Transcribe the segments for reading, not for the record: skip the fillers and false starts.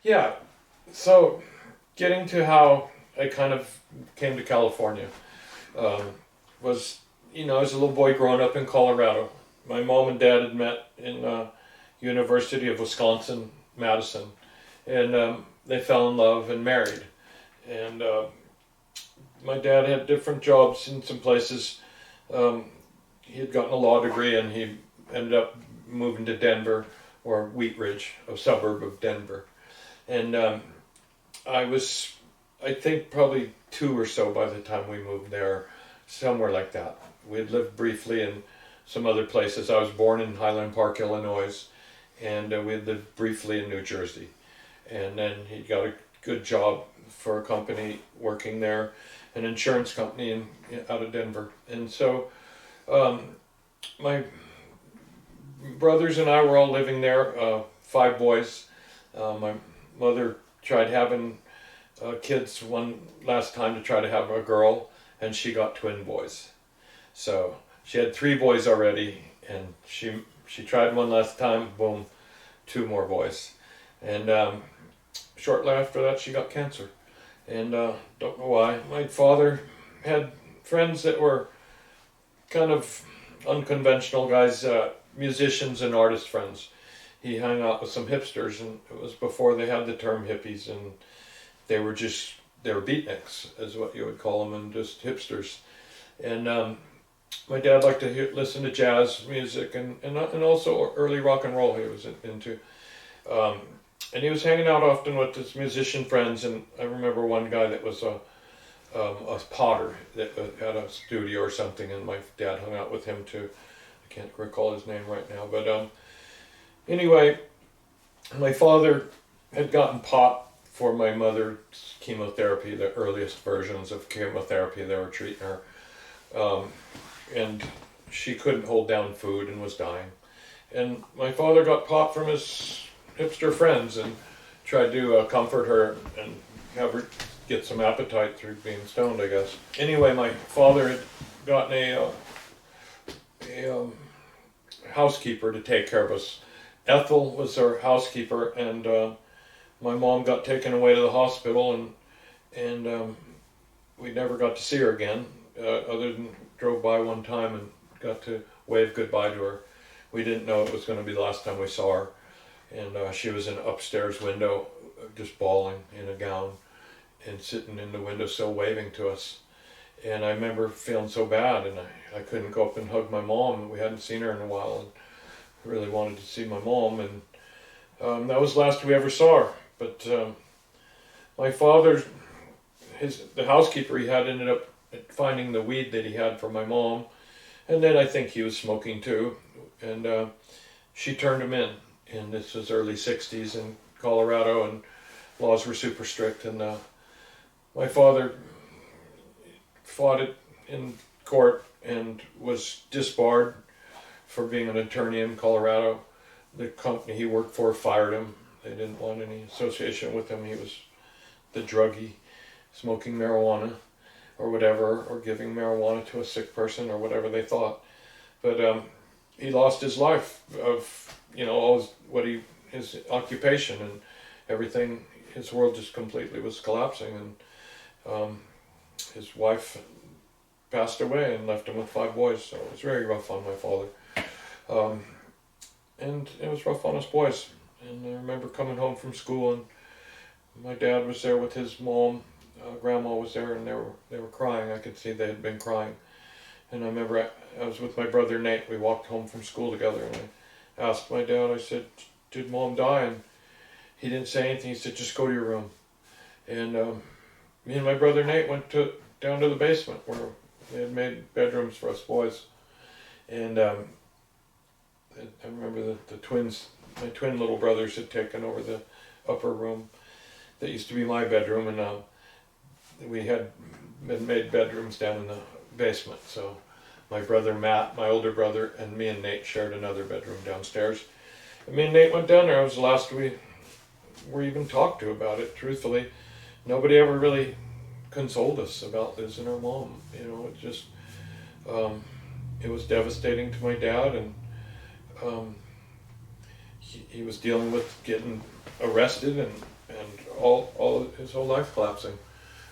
Yeah, so getting to how I kind of came to California was, as a little boy growing up in Colorado. My mom and dad had met in University of Wisconsin, Madison, and they fell in love and married. And my dad had different jobs in some places. He had gotten a law degree, and he ended up moving to Denver, or Wheat Ridge, a suburb of Denver. And I was, I think, probably 2 or so by the time we moved there, somewhere like that. We had lived briefly in some other places. I was born in Highland Park, Illinois, and we had lived briefly in New Jersey. And then he got a good job for a company working there, an insurance company out of Denver. And so my brothers and I were all living there, 5 boys. My mother tried having kids one last time to try to have a girl, and she got twin boys. So she had 3 boys already, and she tried one last time, boom, 2 more boys. And shortly after that, she got cancer. And don't know why. My father had friends that were kind of unconventional guys, musicians and artist friends. He hung out with some hipsters, and it was before they had the term hippies, and they were beatniks, is what you would call them, and just hipsters. And my dad liked to listen to jazz music and also early rock and roll he was into. And he was hanging out often with his musician friends, and I remember one guy that was a potter that had a studio or something, and my dad hung out with him too. I can't recall his name right now, but anyway, my father had gotten pot for my mother's chemotherapy, the earliest versions of chemotherapy they were treating her, and she couldn't hold down food and was dying. And my father got pot from his hipster friends and tried to comfort her and have her get some appetite through being stoned, I guess. Anyway, my father had gotten a housekeeper to take care of us. Ethel was our housekeeper, and my mom got taken away to the hospital, and we never got to see her again, other than drove by one time and got to wave goodbye to her. We didn't know it was going to be the last time we saw her. And she was in an upstairs window, just bawling in a gown, and sitting in the windowsill waving to us. And I remember feeling so bad, and I couldn't go up and hug my mom. We hadn't seen her in a while, and I really wanted to see my mom. And that was the last we ever saw her. But my father, the housekeeper he had, ended up finding the weed that he had for my mom. And then I think he was smoking too. And she turned him in. And this was early 60s in Colorado, and laws were super strict. And my father fought it in court and was disbarred for being an attorney in Colorado. The company he worked for fired him. They didn't want any association with him. He was the druggie, smoking marijuana or whatever, or giving marijuana to a sick person or whatever they thought. But he lost his life of, his occupation and everything. His world just completely was collapsing, and his wife passed away and left him with 5 boys. So it was very rough on my father, and it was rough on us boys. And I remember coming home from school, and my dad was there with his mom. Grandma was there, and they were crying. I could see they had been crying. And I remember I was with my brother Nate. We walked home from school together, and I asked my dad, I said, "Did Mom die?" And he didn't say anything. He said, "Just go to your room." And me and my brother Nate went down to the basement where they had made bedrooms for us boys. And I remember the twins, my twin little brothers, had taken over the upper room that used to be my bedroom, and we had been made bedrooms down in the basement. So my brother Matt, my older brother, and me and Nate shared another bedroom downstairs. And me and Nate went down there. It was the last we were even talked to about it, truthfully. Nobody ever really consoled us about losing our mom. It just, it was devastating to my dad, and he was dealing with getting arrested and all his whole life collapsing.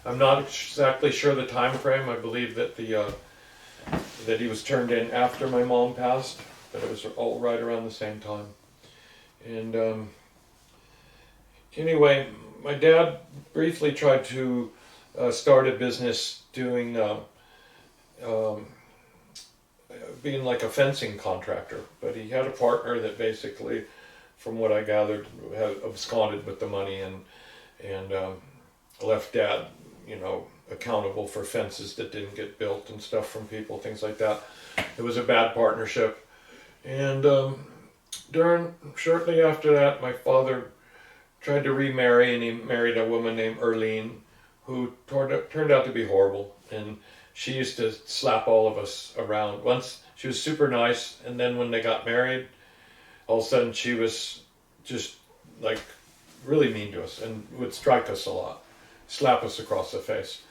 I'm not exactly sure the time frame. I believe that that he was turned in after my mom passed, but it was all right around the same time. And anyway, my dad briefly tried to start a business doing being like a fencing contractor, but he had a partner that basically, from what I gathered, had absconded with the money and left Dad, accountable for fences that didn't get built and stuff from people, things like that. It was a bad partnership. And shortly after that, my father tried to remarry, and he married a woman named Erlene, who turned out to be horrible. And she used to slap all of us around. Once she was super nice, and then when they got married, all of a sudden she was just like really mean to us and would strike us a lot, slap us across the face.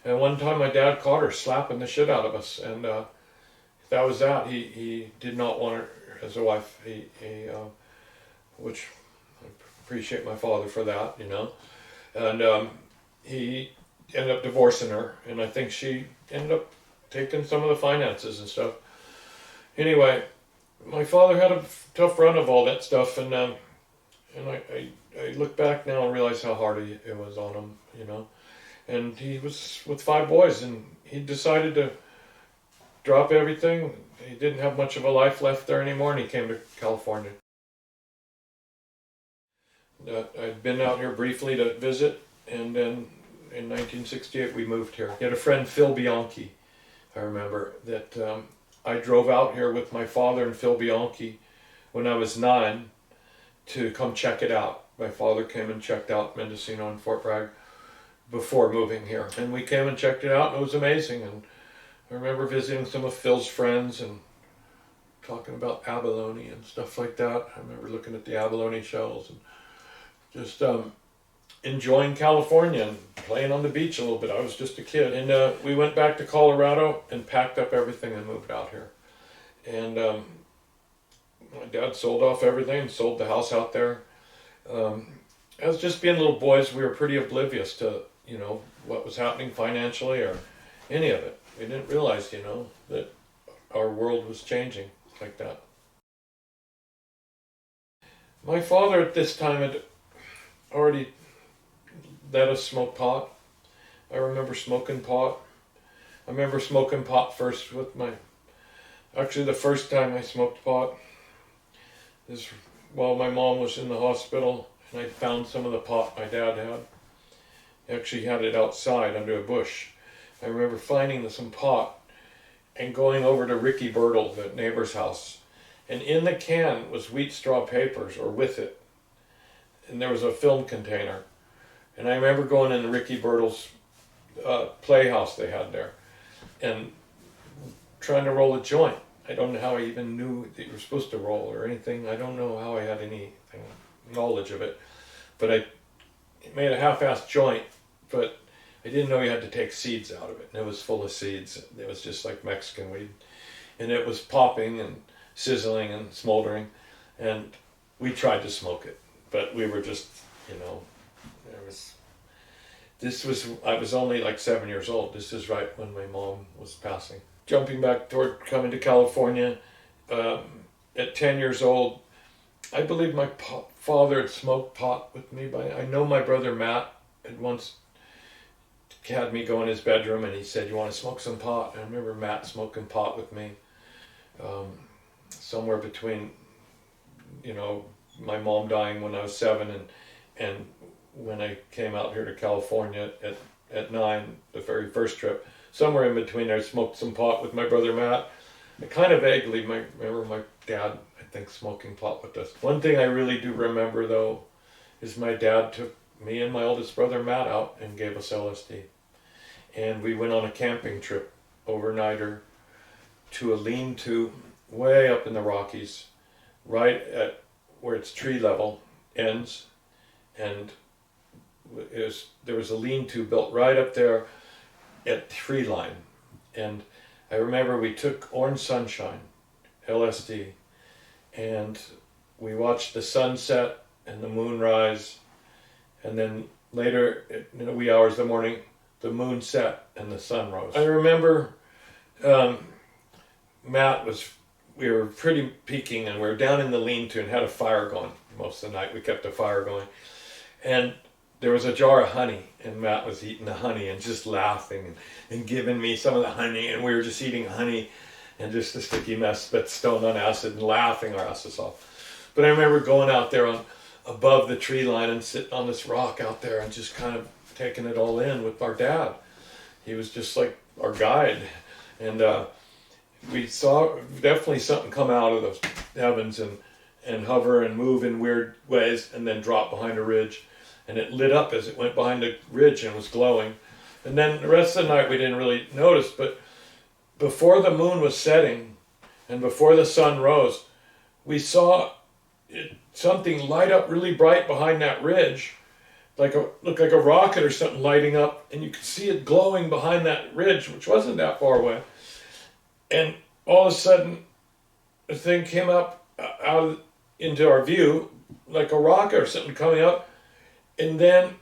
And one time my dad caught her slapping the shit out of us, and that was that. He did not want her as a wife. Which I appreciate my father for that, And he ended up divorcing her, and I think she ended up taking some of the finances and stuff. Anyway, my father had a tough run of all that stuff, and I look back now and realize how hard it was on him, And he was with 5 boys, and he decided to drop everything. He didn't have much of a life left there anymore, and he came to California. I'd been out here briefly to visit, and then in 1968 we moved here. He had a friend, Phil Bianchi, I remember, that I drove out here with my father and Phil Bianchi when I was 9 to come check it out. My father came and checked out Mendocino and Fort Bragg before moving here. And we came and checked it out, and it was amazing. And I remember visiting some of Phil's friends and talking about abalone and stuff like that. I remember looking at the abalone shells and just enjoying California and playing on the beach a little bit. I was just a kid. And we went back to Colorado and packed up everything and moved out here. And my dad sold off everything, sold the house out there. As just being little boys, we were pretty oblivious to, what was happening financially or any of it. We didn't realize, that our world was changing like that. My father at this time had already let us smoke pot. I remember smoking pot. I remember smoking pot first with actually the first time I smoked pot is while my mom was in the hospital, and I found some of the pot my dad had. He actually had it outside under a bush. I remember finding some pot and going over to Ricky Bertle, the neighbor's house, and in the can was wheat straw papers, or with it, and there was a film container. And I remember going in Ricky Bertle's playhouse they had there and trying to roll a joint. I don't know how I even knew that you were supposed to roll or anything. I don't know how I had any knowledge of it. But I made a half-assed joint, but I didn't know you had to take seeds out of it. And it was full of seeds. It was just like Mexican weed. And it was popping and sizzling and smoldering. And we tried to smoke it, but we were just, I was only like 7 years old. This is right when my mom was passing. Jumping back toward coming to California, at 10 years old, I believe my father had smoked pot with me. I know my brother Matt had once had me go in his bedroom and he said, "You want to smoke some pot?" And I remember Matt smoking pot with me, somewhere between, my mom dying when I was 7 and when I came out here to California at 9, the very first trip. Somewhere in between there, I smoked some pot with my brother Matt. I kind of vaguely remember my dad, I think, smoking pot with us. One thing I really do remember, though, is my dad took me and my oldest brother Matt out and gave us LSD. And we went on a camping trip, overnighter, to a lean-to way up in the Rockies, right at where its tree level ends. And there was a lean-to built right up there at tree line. And I remember we took Orange Sunshine, LSD, and we watched the sunset and the moon rise, And then later, in the wee hours of the morning, the moon set and the sun rose. I remember we were pretty peaking, and we were down in the lean-to and had a fire going most of the night. We kept a fire going. And there was a jar of honey, and Matt was eating the honey and just laughing and giving me some of the honey, and we were just eating honey and just a sticky mess, but stoned on acid and laughing our asses off. But I remember going out there above the tree line and sitting on this rock out there and just kind of taking it all in with our dad. He was just like our guide. And we saw definitely something come out of the heavens and hover and move in weird ways and then drop behind a ridge. And it lit up as it went behind the ridge and was glowing. And then the rest of the night we didn't really notice, but before the moon was setting and before the sun rose, we saw something light up really bright behind that ridge, looked like a rocket or something lighting up, and you could see it glowing behind that ridge, which wasn't that far away. And all of a sudden, the thing came up into our view, like a rocket or something coming up, and then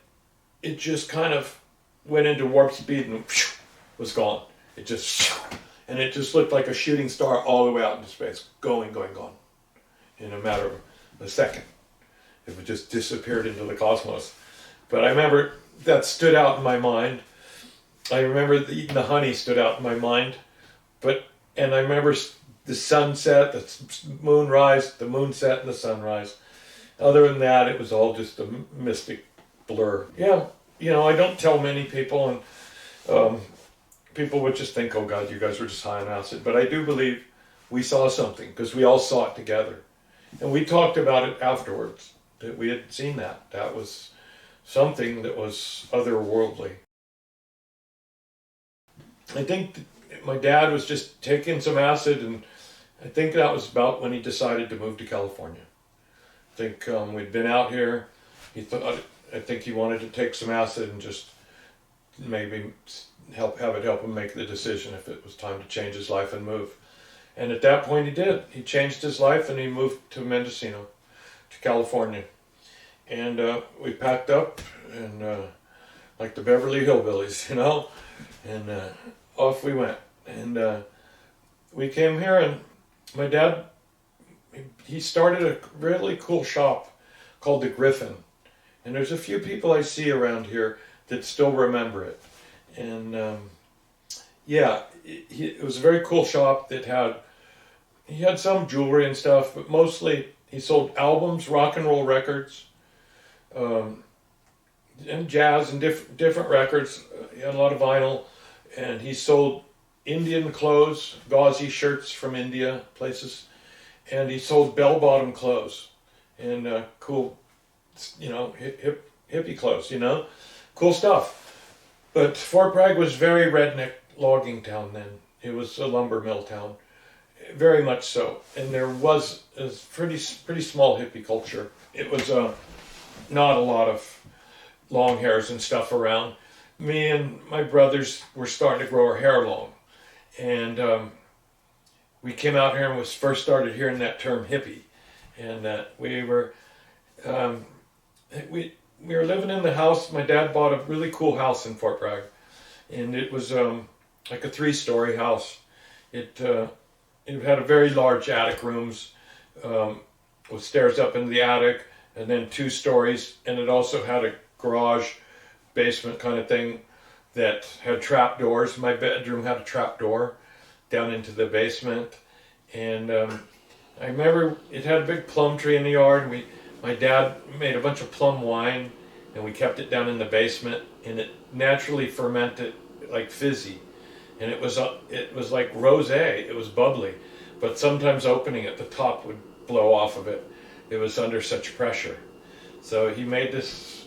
it just kind of went into warp speed and was gone. It just looked like a shooting star all the way out into space, going, in a matter of a second. It just disappeared into the cosmos. But I remember that stood out in my mind. I remember eating the honey stood out in my mind. And I remember the sunset, the moon rise, the moon set and the sunrise. Other than that, it was all just a mystic blur. Yeah, I don't tell many people, and people would just think, oh God, you guys were just high on acid. But I do believe we saw something, because we all saw it together. And we talked about it afterwards, that we had seen that. That was something that was otherworldly. I think my dad was just taking some acid, and I think that was about when he decided to move to California. I think we'd been out here. I think he wanted to take some acid and just maybe help him make the decision if it was time to change his life and move. And at that point he did. He changed his life and he moved to Mendocino, to California. And we packed up and like the Beverly Hillbillies, and off we went. And we came here, and my dad, he started a really cool shop called the Gryphon. And there's a few people I see around here that still remember it. And it was a very cool shop that he had some jewelry and stuff, but mostly he sold albums, rock and roll records, and jazz and different records. He had a lot of vinyl, and he sold Indian clothes, gauzy shirts from India places, and he sold bell-bottom clothes and cool, hippie clothes, cool stuff. But Fort Bragg was very redneck logging town then. It was a lumber mill town, very much so. And there was a pretty small hippie culture. It was not a lot of long hairs and stuff around. Me and my brothers were starting to grow our hair long. And we came out here and was first started hearing that term hippie. And we were living in the house. My dad bought a really cool house in Fort Bragg. And it was like a 3-story house. It had a very large attic rooms with stairs up into the attic, and then 2 stories. And it also had a garage basement kind of thing that had trap doors. My bedroom had a trap door down into the basement. And I remember it had a big plum tree in the yard. My dad made a bunch of plum wine, and we kept it down in the basement, and it naturally fermented like fizzy. And it was like rosé. It was bubbly, but sometimes opening it, the top would blow off of it. It was under such pressure. So he made this,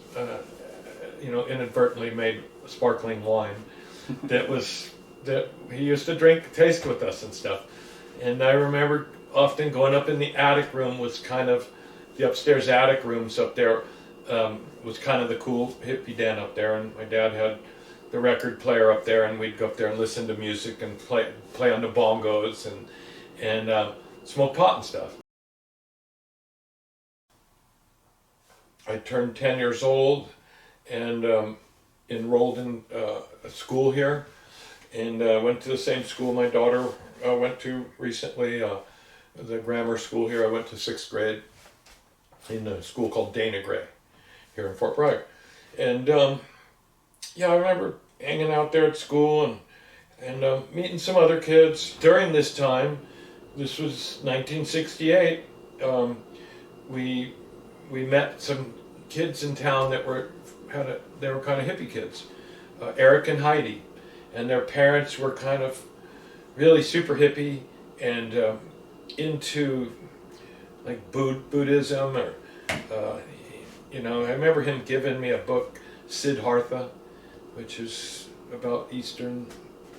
inadvertently made sparkling wine that he used to taste with us and stuff. And I remember often going up in the attic room was kind of, the upstairs attic rooms up there was kind of the cool hippie den up there. And my dad had the record player up there, and we'd go up there and listen to music and play on the bongos and smoke pot and stuff. I turned 10 years old, and enrolled in a school here, and went to the same school my daughter went to recently, the grammar school here. I went to 6th grade in a school called Dana Gray here in Fort Bragg. And yeah, I remember hanging out there at school and meeting some other kids. During this time, this was 1968, we met some kids in town that were kind of hippie kids, Eric and Heidi, and their parents were kind of really super hippie and into like Buddhism, or you know, I remember him giving me a book, Siddhartha, which is about Eastern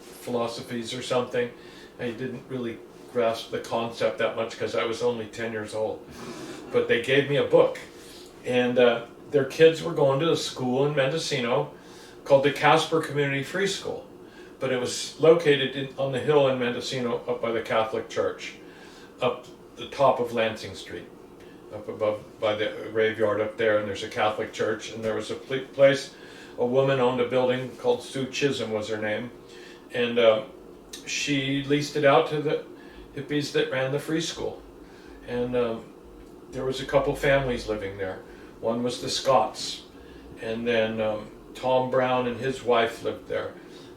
philosophies or something. I didn't really grasp the concept that much because I was only 10 years old, but they gave me a book, and their kids were going to a school in Mendocino called the Caspar Community Free School, but it was located on the hill in Mendocino up by the Catholic Church, up the top of Lansing Street, up above by the graveyard up there, and there's a Catholic church, and there was a place, a woman owned a building called Sue Chisholm was her name, and she leased it out to the hippies that ran the free school, and there was a couple families living there. One was the Scotts, and then Tom Brown and his wife lived there,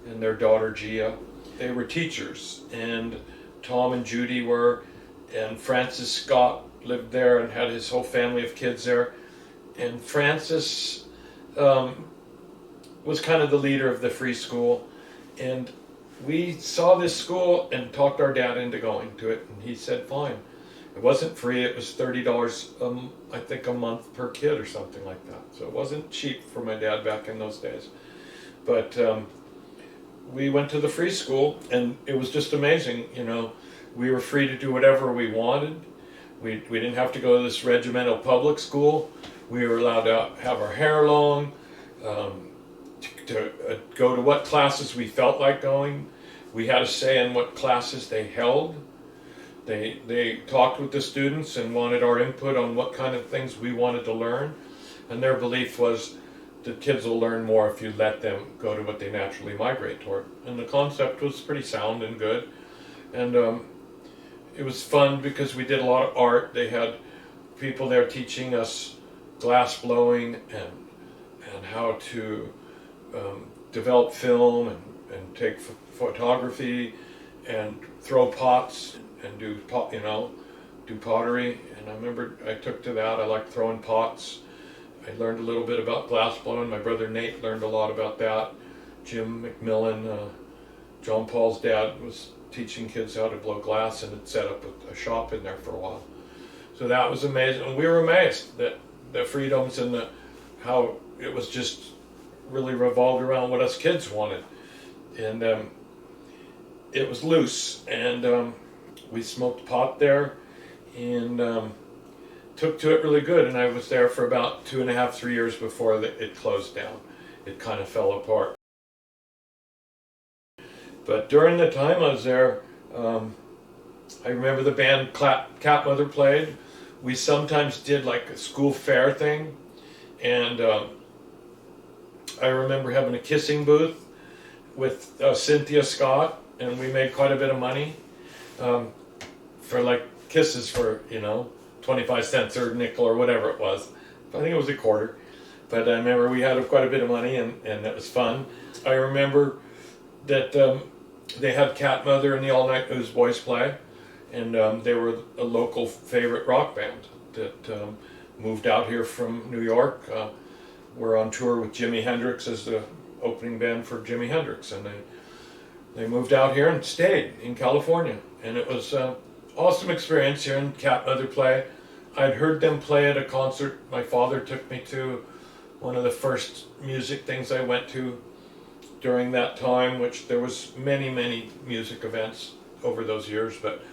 and their daughter Gia. They were teachers, and Tom and Judy were, and Francis Scott lived there and had his whole family of kids there. And Francis was kind of the leader of the free school, and we saw this school and talked our dad into going to it, and he said fine. It wasn't free, it was $30 I think a month per kid or something like that, so it wasn't cheap for my dad back in those days. But we went to the free school, and it was just amazing. You know, we were free to do whatever we wanted. We didn't have to go to this regimental public school. We were allowed to have our hair long, to go to what classes we felt like going. We had a say in what classes they held. They talked with the students and wanted our input on what kind of things we wanted to learn. And their belief was the kids will learn more if you let them go to what they naturally migrate toward. And the concept was pretty sound and good. And it was fun because we did a lot of art. They had people there teaching us glass blowing and how to develop film and take photography and throw pots and do pottery. And I remember I took to that. I liked throwing pots. I learned a little bit about glass blowing. My brother Nate learned a lot about that. Jim McMillan, John Paul's dad, was teaching kids how to blow glass and had set up a shop in there for a while. So that was amazing. And we were amazed that the freedoms and how it was just really revolved around what us kids wanted. And it was loose. And we smoked pot there and took to it really good. And I was there for about 2.5, 3 years before it closed down. It kind of fell apart. But during the time I was there, I remember the band Cat Mother played. We sometimes did like a school fair thing, and I remember having a kissing booth with Cynthia Scott, and we made quite a bit of money for like kisses for 25 cents or a nickel or whatever it was. I think it was a quarter, but I remember we had quite a bit of money, and it was fun. I remember that they had Cat Mother and the All Night Newsboys play, and they were a local favorite rock band that moved out here from New York. We're on tour with Jimi Hendrix as the opening band for Jimi Hendrix, and they moved out here and stayed in California, and it was an awesome experience hearing Cat Mother play. I'd heard them play at a concert my father took me to, one of the first music things I went to during that time, which there was many music events over those years, but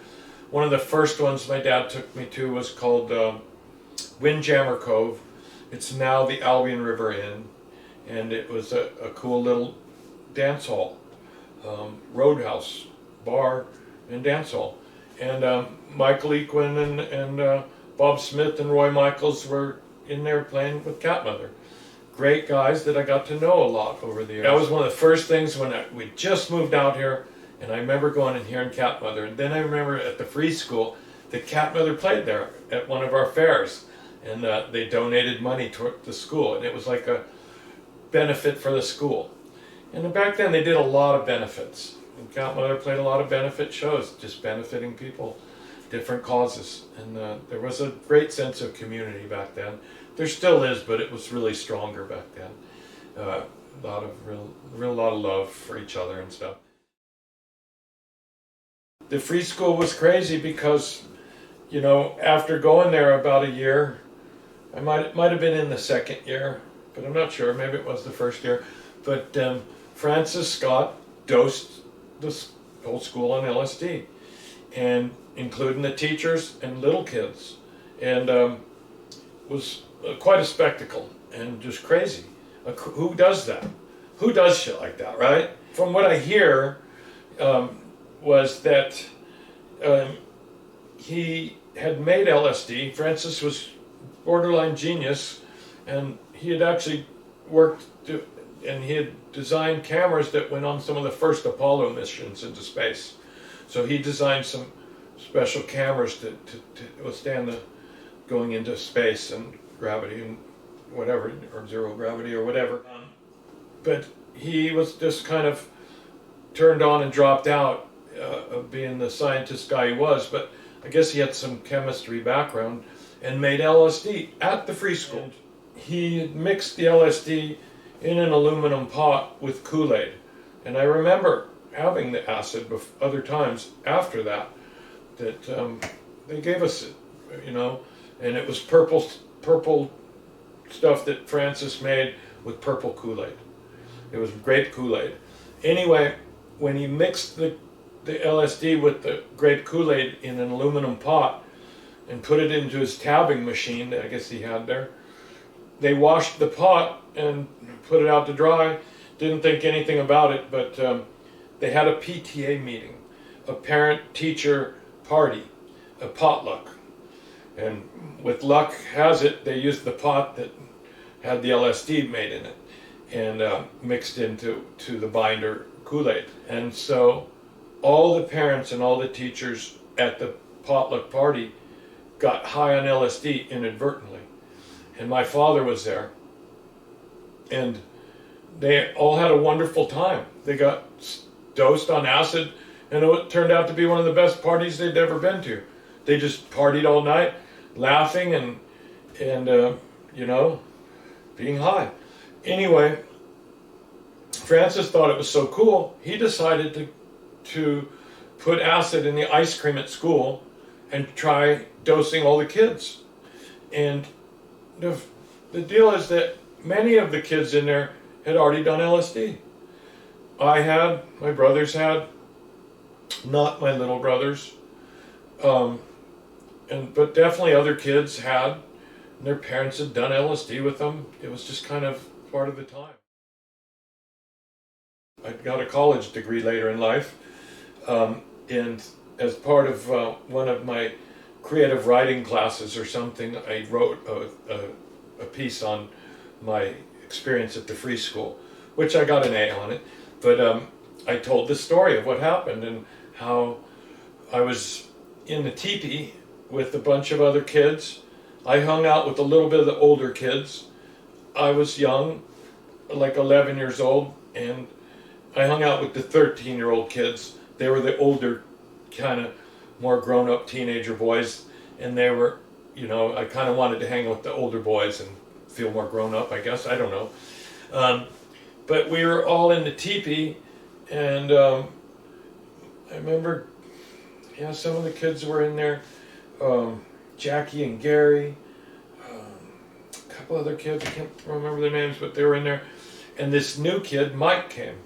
one of the first ones my dad took me to was called Windjammer Cove. It's now the Albion River Inn, and it was a cool little dance hall, roadhouse, bar, and dance hall. And Michael Equine and Bob Smith and Roy Michaels were in there playing with Cat Mother. great guys that I got to know a lot over the years. That was one of the first things when we just moved out here, and I remember going and hearing Cat Mother. And then I remember at the free school, the Cat Mother played there at one of our fairs, and they donated money toward the school, and it was like a benefit for the school. And back then they did a lot of benefits. And Cat Mother played a lot of benefit shows, just benefiting people, different causes. And there was a great sense of community back then. There still is, but it was really stronger back then. A lot of lot of love for each other and stuff. The free school was crazy because, you know, after going there about a year, I might have been in the second year, but I'm not sure. Maybe it was the first year. But Francis Scott dosed the whole school on LSD, and including the teachers and little kids, and was quite a spectacle and just crazy. Who does that? Who does shit like that, right? From what I hear, was that he had made LSD. Francis was borderline genius, and he had actually and he had designed cameras that went on some of the first Apollo missions into space. So he designed some special cameras to withstand the going into space and gravity and whatever, or zero gravity or whatever. But he was just kind of turned on and dropped out of being the scientist guy he was, but I guess he had some chemistry background and made LSD at the free school. And he mixed the LSD in an aluminum pot with Kool-Aid. And I remember having the acid other times after that they gave us it, you know, and it was purple stuff that Francis made with purple Kool-Aid. It was grape Kool-Aid. Anyway, when he mixed the LSD with the grape Kool-Aid in an aluminum pot and put it into his tabbing machine that I guess he had there, they washed the pot and put it out to dry. Didn't think anything about it, but they had a PTA meeting, a parent-teacher party, a potluck. And with luck has it, they used the pot that had the LSD made in it and mixed into the binder Kool-Aid. And so all the parents and all the teachers at the potluck party got high on LSD inadvertently. And my father was there. And they all had a wonderful time. They got dosed on acid, and it turned out to be one of the best parties they'd ever been to. They just partied all night, laughing and you know, being high. Anyway, Francis thought it was so cool, he decided to put acid in the ice cream at school and try dosing all the kids. And the deal is that many of the kids in there had already done LSD. I had, my brothers had, not my little brothers, but definitely other kids had, and their parents had done LSD with them. It was just kind of part of the time. I got a college degree later in life, and as part of one of my creative writing classes or something, I wrote a piece on my experience at the free school, which I got an A on it, but I told the story of what happened and how I was in the teepee with a bunch of other kids. I hung out with a little bit of the older kids. I was young, like 11 years old, and I hung out with the 13-year-old kids. They were the older, kind of more grown-up teenager boys, and they were, you know, I kind of wanted to hang with the older boys and feel more grown-up, I guess. I don't know. But we were all in the teepee, and I remember, yeah, some of the kids were in there. Jackie and Gary, a couple other kids, I can't remember their names, but they were in there. And this new kid, Mike, came.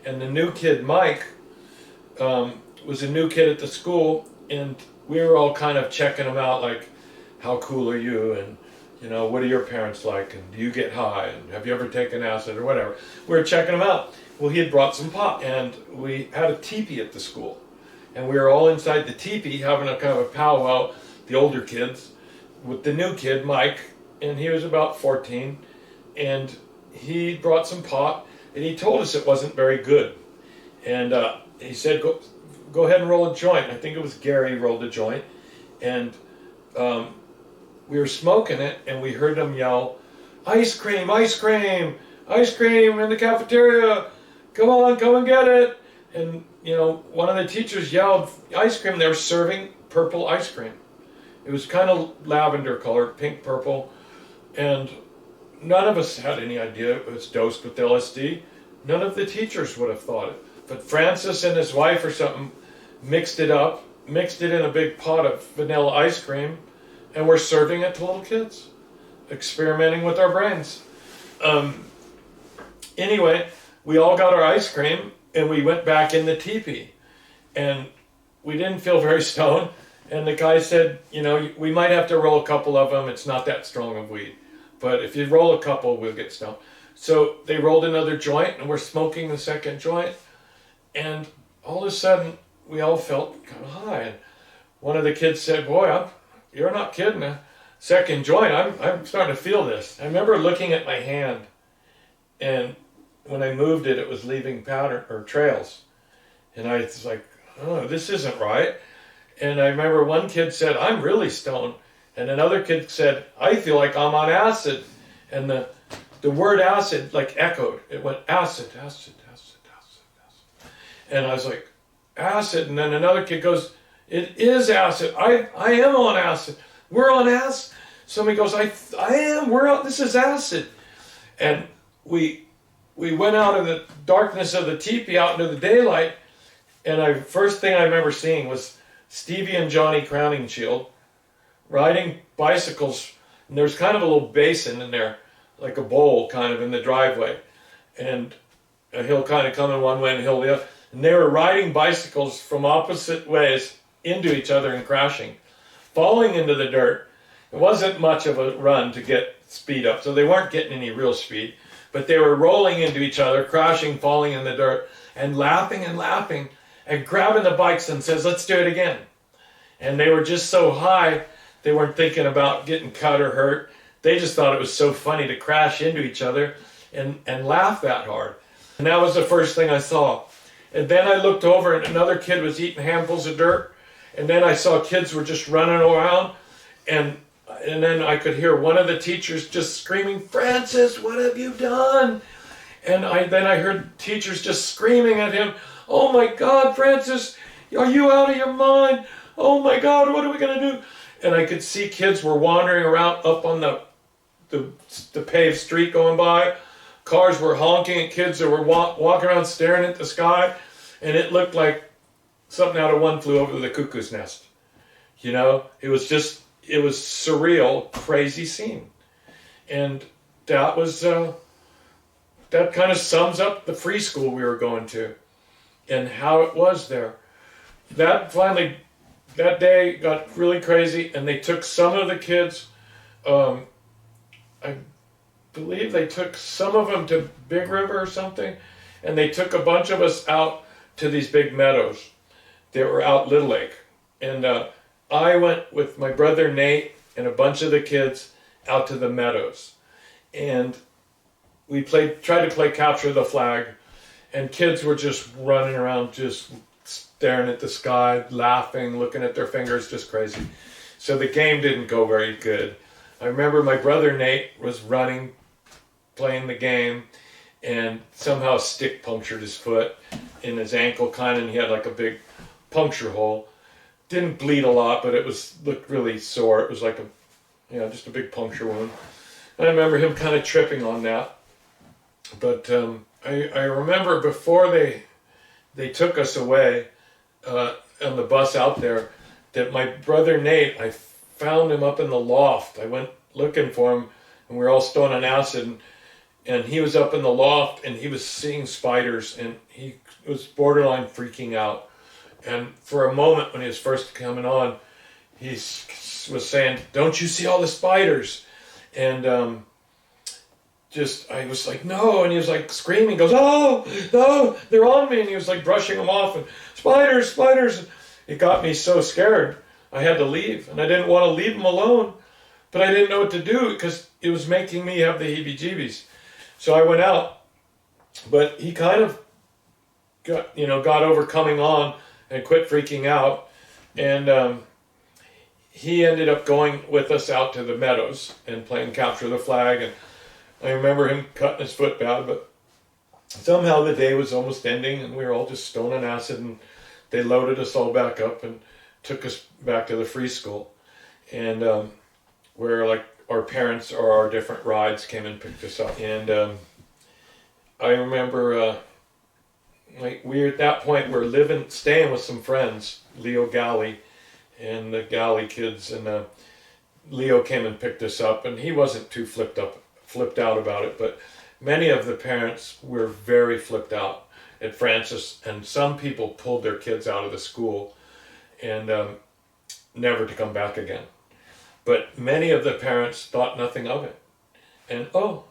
And the new kid, Mike, was a new kid at the school, and we were all kind of checking him out, like, how cool are you, and, you know, what are your parents like, and do you get high, and have you ever taken acid, or whatever. We were checking him out. Well, he had brought some pot, and we had a teepee at the school. And we were all inside the teepee having a kind of a powwow, the older kids, with the new kid, Mike, and he was about 14, and he brought some pot, and he told us it wasn't very good. And he said, go ahead and roll a joint. I think it was Gary rolled a joint. And we were smoking it, and we heard him yell, ice cream, ice cream, ice cream in the cafeteria. Come on, come and get it. And, you know, one of the teachers yelled ice cream. They were serving purple ice cream. It was kind of lavender colored, pink, purple. And none of us had any idea it was dosed with LSD. None of the teachers would have thought it. But Francis and his wife or something mixed it up, mixed it in a big pot of vanilla ice cream, and we're serving it to little kids, experimenting with our brains. Anyway, we all got our ice cream, and we went back in the teepee. And we didn't feel very stoned. And the guy said, you know, we might have to roll a couple of them. It's not that strong of weed. But if you roll a couple, we'll get stoned. So they rolled another joint, and we're smoking the second joint. And all of a sudden, we all felt kind of high. And one of the kids said, boy, you're not kidding. A second joint, I'm starting to feel this. I remember looking at my hand, and when I moved it, it was leaving powder or trails. And I was like, oh, this isn't right. And I remember one kid said, I'm really stoned. And another kid said, I feel like I'm on acid. And the word acid like echoed. It went acid, acid, acid, acid, acid. And I was like, acid. And then another kid goes, it is acid. I am on acid. We're on acid. Somebody goes, I am. We're on. This is acid. And we went out in the darkness of the teepee out into the daylight. And first thing I remember seeing was Stevie and Johnny Crowningshield riding bicycles. And there was kind of a little basin in there, like a bowl kind of in the driveway. And a hill kind of coming one way and a hill the other. And they were riding bicycles from opposite ways into each other and crashing, falling into the dirt. It wasn't much of a run to get speed up, so they weren't getting any real speed. But they were rolling into each other, crashing, falling in the dirt, and laughing and grabbing the bikes and says, let's do it again. And they were just so high, they weren't thinking about getting cut or hurt. They just thought it was so funny to crash into each other and laugh that hard. And that was the first thing I saw. And then I looked over and another kid was eating handfuls of dirt. And then I saw kids were just running around. And then I could hear one of the teachers just screaming, Francis, what have you done? And then I heard teachers just screaming at him, oh my God, Francis, are you out of your mind? Oh my God, what are we going to do? And I could see kids were wandering around up on the paved street going by. Cars were honking at kids that were walking around staring at the sky. And it looked like something out of One Flew Over the Cuckoo's Nest. You know, it was surreal, crazy scene. And that was, that kind of sums up the free school we were going to and how it was there. That day got really crazy, and they took some of the kids, I believe they took some of them to Big River or something, and they took a bunch of us out to these big meadows that were out Little Lake. And I went with my brother Nate and a bunch of the kids out to the meadows. And we tried to play capture the flag, and kids were just running around, just staring at the sky, laughing, looking at their fingers, just crazy. So the game didn't go very good. I remember my brother Nate was running, playing the game, and somehow a stick punctured his foot in his ankle kind of, and he had like a big puncture hole. Didn't bleed a lot, but looked really sore. It was like just a big puncture wound. And I remember him kind of tripping on that. But I remember before they took us away on the bus out there, that my brother Nate, I found him up in the loft. I went looking for him, and we were all stoned on acid, and he was up in the loft, and he was seeing spiders, and he was borderline freaking out. And for a moment when he was first coming on, he was saying, don't you see all the spiders? And I was like, no. And he was like screaming, goes, oh, no, they're on me. And he was like brushing them off, and spiders, spiders. It got me so scared. I had to leave, and I didn't want to leave him alone, but I didn't know what to do because it was making me have the heebie-jeebies. So I went out, but he kind of got over coming on and quit freaking out. And he ended up going with us out to the meadows and playing capture the flag. And I remember him cutting his foot bad, but somehow the day was almost ending and we were all just stoning acid, and they loaded us all back up and took us back to the free school. And where like our parents or our different rides came and picked us up. And I remember we at that point were staying with some friends, Leo Galley and the Galley kids, and Leo came and picked us up, and he wasn't too flipped out about it, but many of the parents were very flipped out at Francis, and some people pulled their kids out of the school and never to come back again. But many of the parents thought nothing of it. And, oh,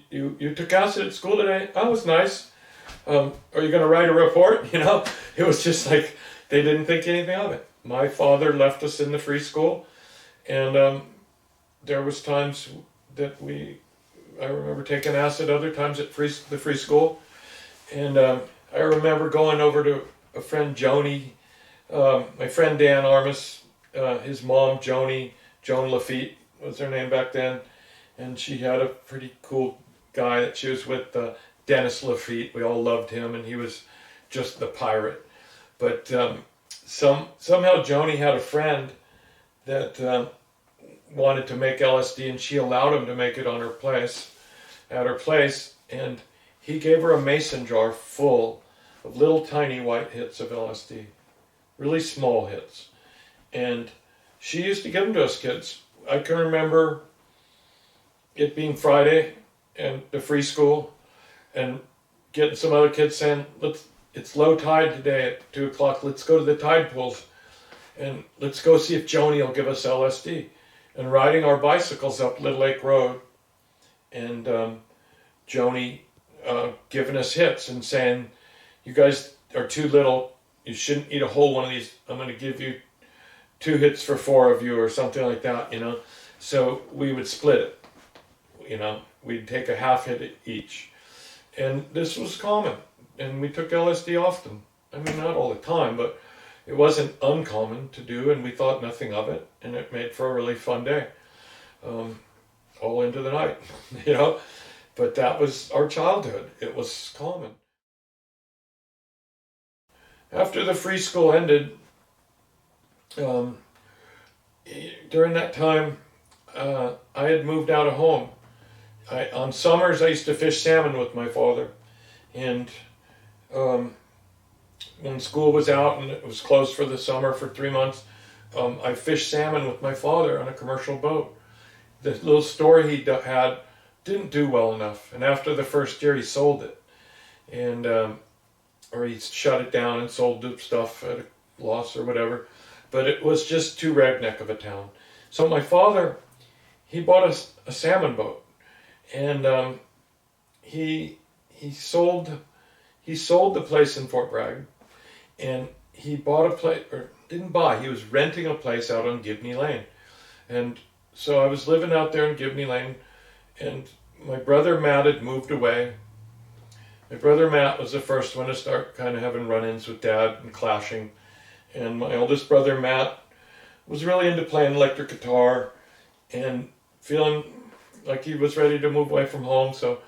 you took acid at school today? That was nice. Are you going to write a report? It was just like they didn't think anything of it. My father left us in the free school, and there was times that I remember taking acid, other times at the free school. And I remember going over to a friend, Joni, my friend Dan Armas, his mom, Joan Lafitte was her name back then. And she had a pretty cool guy that she was with, Dennis Lafitte. We all loved him, and he was just the pirate. But somehow Joni had a friend that wanted to make LSD, and she allowed him to make it at her place, and he gave her a mason jar full of little tiny white hits of LSD, really small hits. And she used to give them to us kids. I can remember it being Friday and the free school, and getting some other kids saying, it's low tide today at 2 o'clock, let's go to the tide pools and let's go see if Joni will give us LSD. And riding our bicycles up Little Lake Road, and Joni giving us hits and saying, you guys are too little, you shouldn't eat a whole one of these, I'm going to give you 2 hits for 4 of you, or something like that, So we would split it, we'd take a half hit each. And this was common, and we took LSD often. I mean, not all the time, but it wasn't uncommon to do, and we thought nothing of it, and it made for a really fun day, all into the night, But that was our childhood. It was common. After the free school ended, during that time, I had moved out of home. On summers, I used to fish salmon with my father, and when school was out and it was closed for the summer for 3 months, I fished salmon with my father on a commercial boat. The little store he had didn't do well enough, and after the first year he sold it, and or he shut it down and sold the stuff at a loss or whatever, but it was just too redneck of a town. So my father, he bought a salmon boat, and he sold the place in Fort Bragg, and he bought a place, or didn't buy, he was renting a place out on Gibney Lane. And so I was living out there in Gibney Lane, and my brother Matt had moved away. My brother Matt was the first one to start kind of having run-ins with Dad and clashing. And my oldest brother Matt was really into playing electric guitar and feeling like he was ready to move away from home. So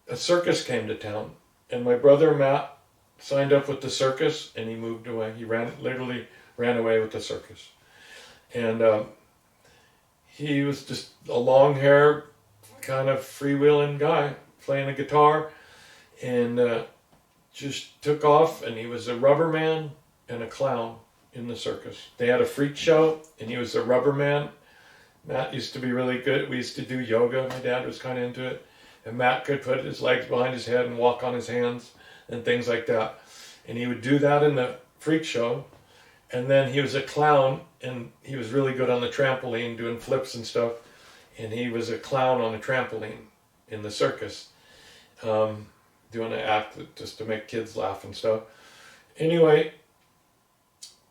a circus came to town, and my brother Matt signed up with the circus, and he moved away. He literally ran away with the circus. And he was just a long-haired, kind of freewheeling guy playing the guitar, and just took off, and he was a rubber man and a clown in the circus. They had a freak show, and he was a rubber man. Matt used to be really good. We used to do yoga. My dad was kind of into it. And Matt could put his legs behind his head and walk on his hands and things like that. And he would do that in the freak show. And then he was a clown, and he was really good on the trampoline doing flips and stuff. And he was a clown on the trampoline in the circus, doing an act just to make kids laugh and stuff. Anyway,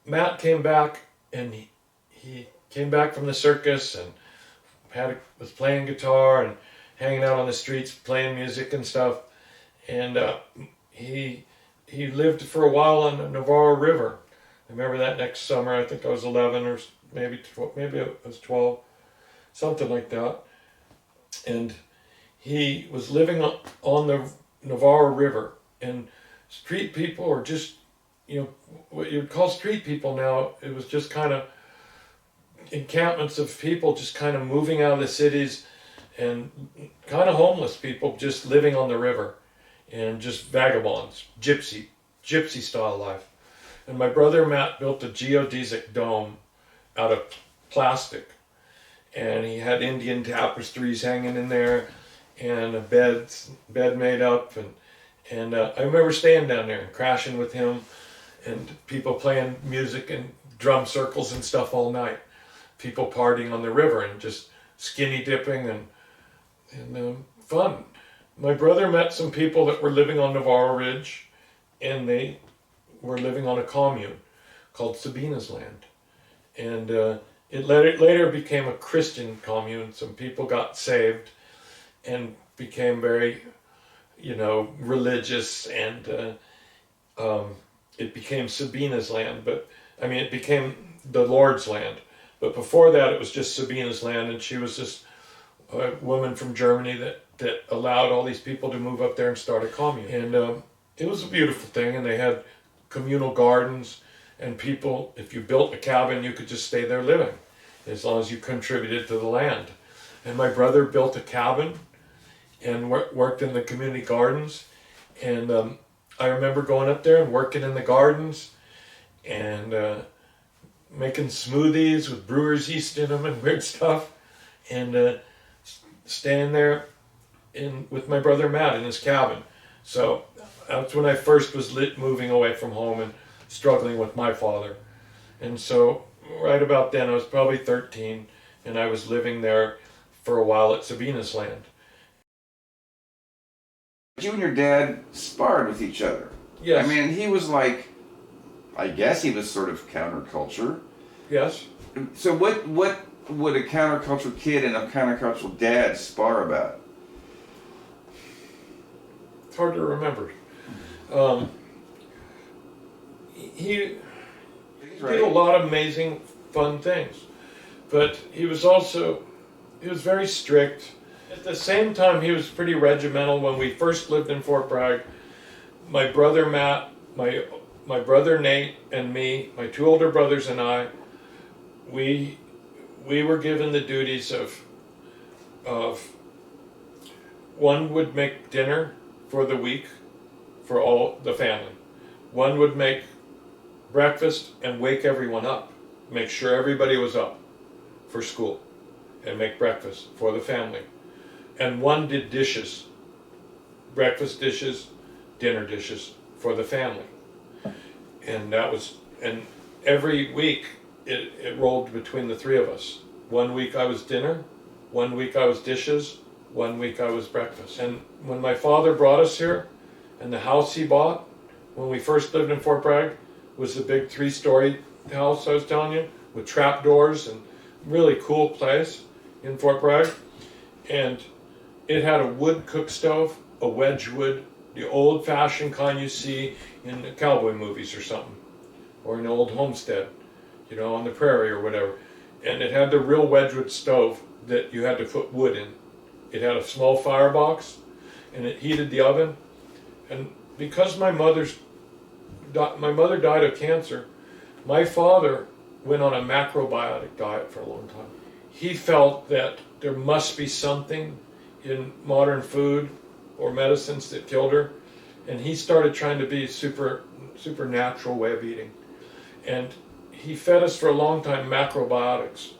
Matt came back, and he came back from the circus and was playing guitar, and hanging out on the streets, playing music and stuff. And he lived for a while on the Navarro River. I remember that next summer. I think I was 11 or maybe 12, maybe I was 12, something like that. And he was living on the Navarro River, and street people, or just, you know, what you would call street people now, it was just kind of encampments of people just kind of moving out of the cities, and kind of homeless people just living on the river, and just vagabonds, gypsy style life. And my brother Matt built a geodesic dome out of plastic, and he had Indian tapestries hanging in there, and a bed made up, and I remember staying down there and crashing with him, and people playing music and drum circles and stuff all night, people partying on the river and just skinny dipping and fun. My brother met some people that were living on Navarro Ridge, and they were living on a commune called Sabina's Land, and it later became a Christian commune. Some people got saved and became very, religious, and it became Sabina's Land. But I mean, it became the Lord's land. But before that, it was just Sabina's Land, and she was this woman from Germany that allowed all these people to move up there and start a commune. And it was a beautiful thing, and they had communal gardens, and people, if you built a cabin, you could just stay there living, as long as you contributed to the land. And my brother built a cabin and worked in the community gardens, and I remember going up there and working in the gardens, and making smoothies with brewer's yeast in them and weird stuff, and staying there with my brother Matt in his cabin. So that's when I first was moving away from home and struggling with my father. And so right about then, I was probably 13, and I was living there for a while at Sabina's Land. You and your dad sparred with each other. Yes. I mean, he was like, I guess he was sort of counterculture. Yes. So what would a counterculture kid and a countercultural dad spar about? It's hard to remember. He did a lot of amazing, fun things, but he was very strict. At the same time, he was pretty regimental. When we first lived in Fort Bragg, my brother Matt, my brother Nate, and me, my two older brothers and I, we were given the duties of one would make dinner for the week for all the family. One would make breakfast and wake everyone up, make sure everybody was up for school, and make breakfast for the family. And one did dishes, breakfast dishes, dinner dishes for the family. And every week it rolled between the three of us. One week I was dinner, one week I was dishes, one week I was breakfast. And when my father brought us here, and the house he bought when we first lived in Fort Bragg was the big 3-story house I was telling you, with trap doors, and really cool place in Fort Bragg. And it had a wood cook stove, a Wedgwood, the old-fashioned kind you see in the cowboy movies or something, or an old homestead, on the prairie or whatever. And it had the real Wedgwood stove that you had to put wood in. It had a small firebox, and it heated the oven. And because my mother died of cancer, my father went on a macrobiotic diet for a long time. He felt that there must be something in modern food or medicines that killed her, and he started trying to be a supernatural way of eating. And he fed us for a long time macrobiotics,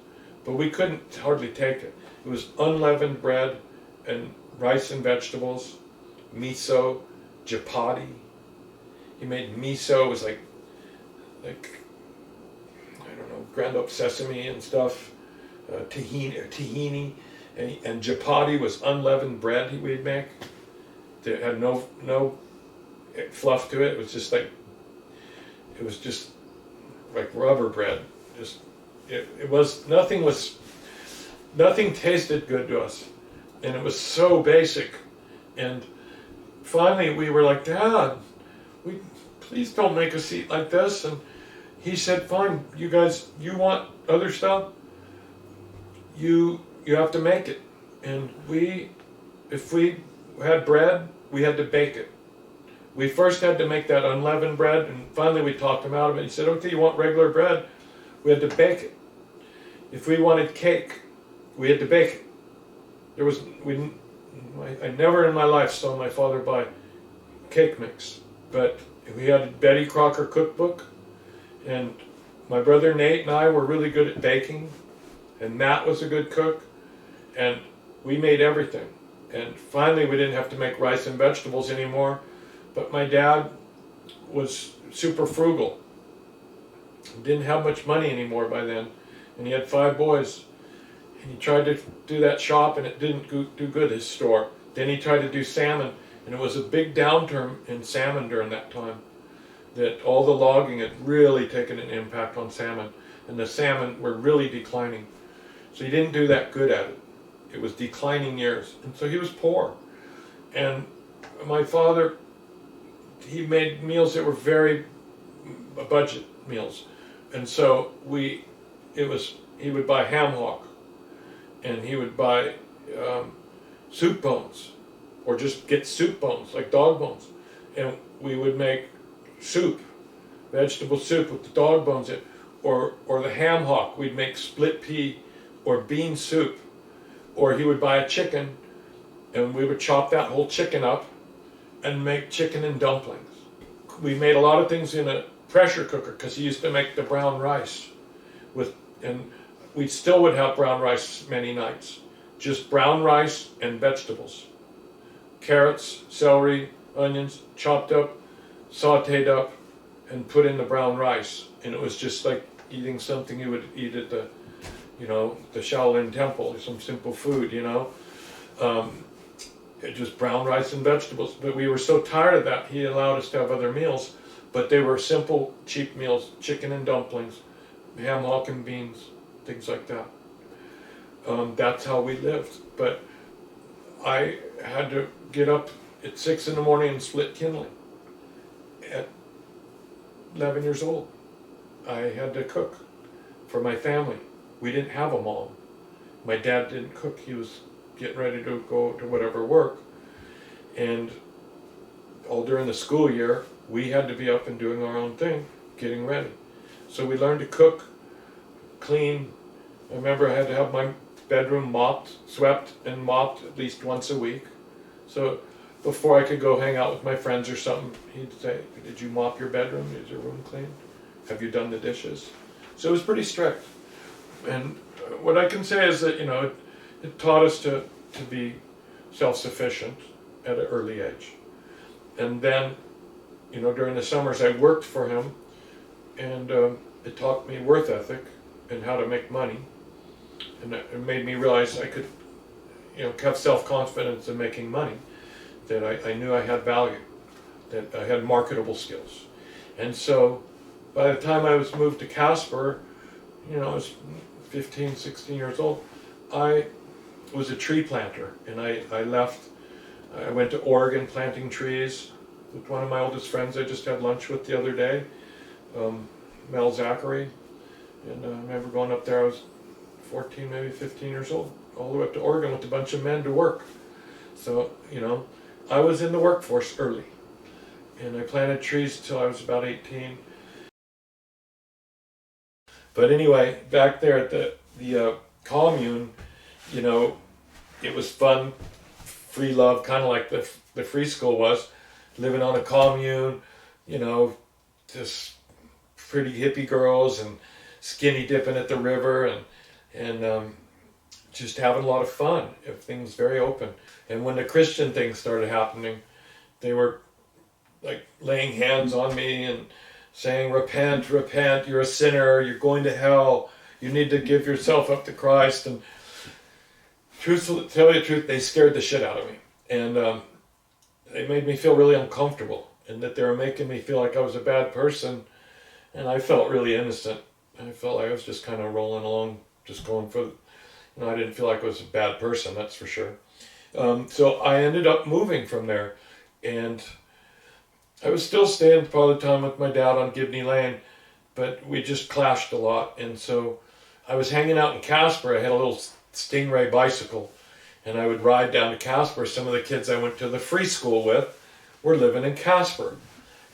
but we couldn't hardly take it. It was unleavened bread and rice and vegetables, miso, chapati. He made miso. It was like I don't know, ground up sesame and stuff, tahini, and chapati was unleavened bread we'd make. It had no fluff to it. It was just like rubber bread. Nothing tasted good to us. And it was so basic. And finally we were like, Dad, please don't make us eat like this. And he said, fine, you guys, you want other stuff? You have to make it. And if we had bread, we had to bake it. We first had to make that unleavened bread, and finally we talked him out of it. He said, okay, you want regular bread? We had to bake it. If we wanted cake, we had to bake it. I never in my life saw my father buy cake mix, but we had a Betty Crocker cookbook, and my brother Nate and I were really good at baking, and Matt was a good cook, and we made everything. And finally we didn't have to make rice and vegetables anymore, but my dad was super frugal. He didn't have much money anymore by then, and he had 5 boys. And he tried to do that shop, and it didn't do good, his store. Then he tried to do salmon, and it was a big downturn in salmon during that time. That all the logging had really taken an impact on salmon, and the salmon were really declining. So he didn't do that good at it. It was declining years, and so he was poor. And my father, he made meals that were very budget meals, and so he would buy ham hock, and he would buy soup bones, or just get soup bones like dog bones, and we would make soup, vegetable soup with the dog bones in, or the ham hock. We'd make split pea or bean soup, or he would buy a chicken, and we would chop that whole chicken up and make chicken and dumplings. We made a lot of things in a pressure cooker because he used to make the brown rice and we still would have brown rice many nights. Just brown rice and vegetables. Carrots, celery, onions, chopped up, sauteed up, and put in the brown rice. And it was just like eating something you would eat at the Shaolin temple, or some simple food, just brown rice and vegetables. But we were so tired of that, he allowed us to have other meals, but they were simple, cheap meals: chicken and dumplings, ham hock and beans, things like that. That's how we lived. But I had to get up at 6 in the morning and split kindling at 11 years old. I had to cook for my family. We didn't have a mom. My dad didn't cook. He was getting ready to go to whatever work. And all during the school year, we had to be up and doing our own thing, getting ready. So we learned to cook, clean. I remember I had to have my bedroom swept and mopped at least once a week. So before I could go hang out with my friends or something, he'd say, did you mop your bedroom? Is your room clean? Have you done the dishes? So it was pretty strict. And what I can say is that, it taught us to be self-sufficient at an early age. And then, during the summers I worked for him, and it taught me work ethic and how to make money. And it made me realize I could, have self-confidence in making money, that I knew I had value, that I had marketable skills. And so by the time I was moved to Caspar, I was 15, 16 years old, I was a tree planter, and I went to Oregon planting trees with one of my oldest friends I just had lunch with the other day, Mel Zachary. And I remember going up there, I was 14, maybe 15 years old, all the way up to Oregon with a bunch of men to work. So, I was in the workforce early, and I planted trees until I was about 18. But anyway, back there at the commune, it was fun, free love, kind of like the free school was, living on a commune, just pretty hippie girls and skinny dipping at the river and just having a lot of fun. Everything was very open. And when the Christian things started happening, they were like laying hands on me and saying, repent, repent, you're a sinner, you're going to hell, you need to give yourself up to Christ. And to tell you the truth, they scared the shit out of me. And they made me feel really uncomfortable, and that they were making me feel like I was a bad person. And I felt really innocent. I felt like I was just kind of rolling along, just going for, and I didn't feel like I was a bad person, that's for sure. So I ended up moving from there, and I was still staying part of the time with my dad on Gibney Lane, but we just clashed a lot. And so I was hanging out in Caspar. I had a little Stingray bicycle, and I would ride down to Caspar. Some of the kids I went to the free school with were living in Caspar.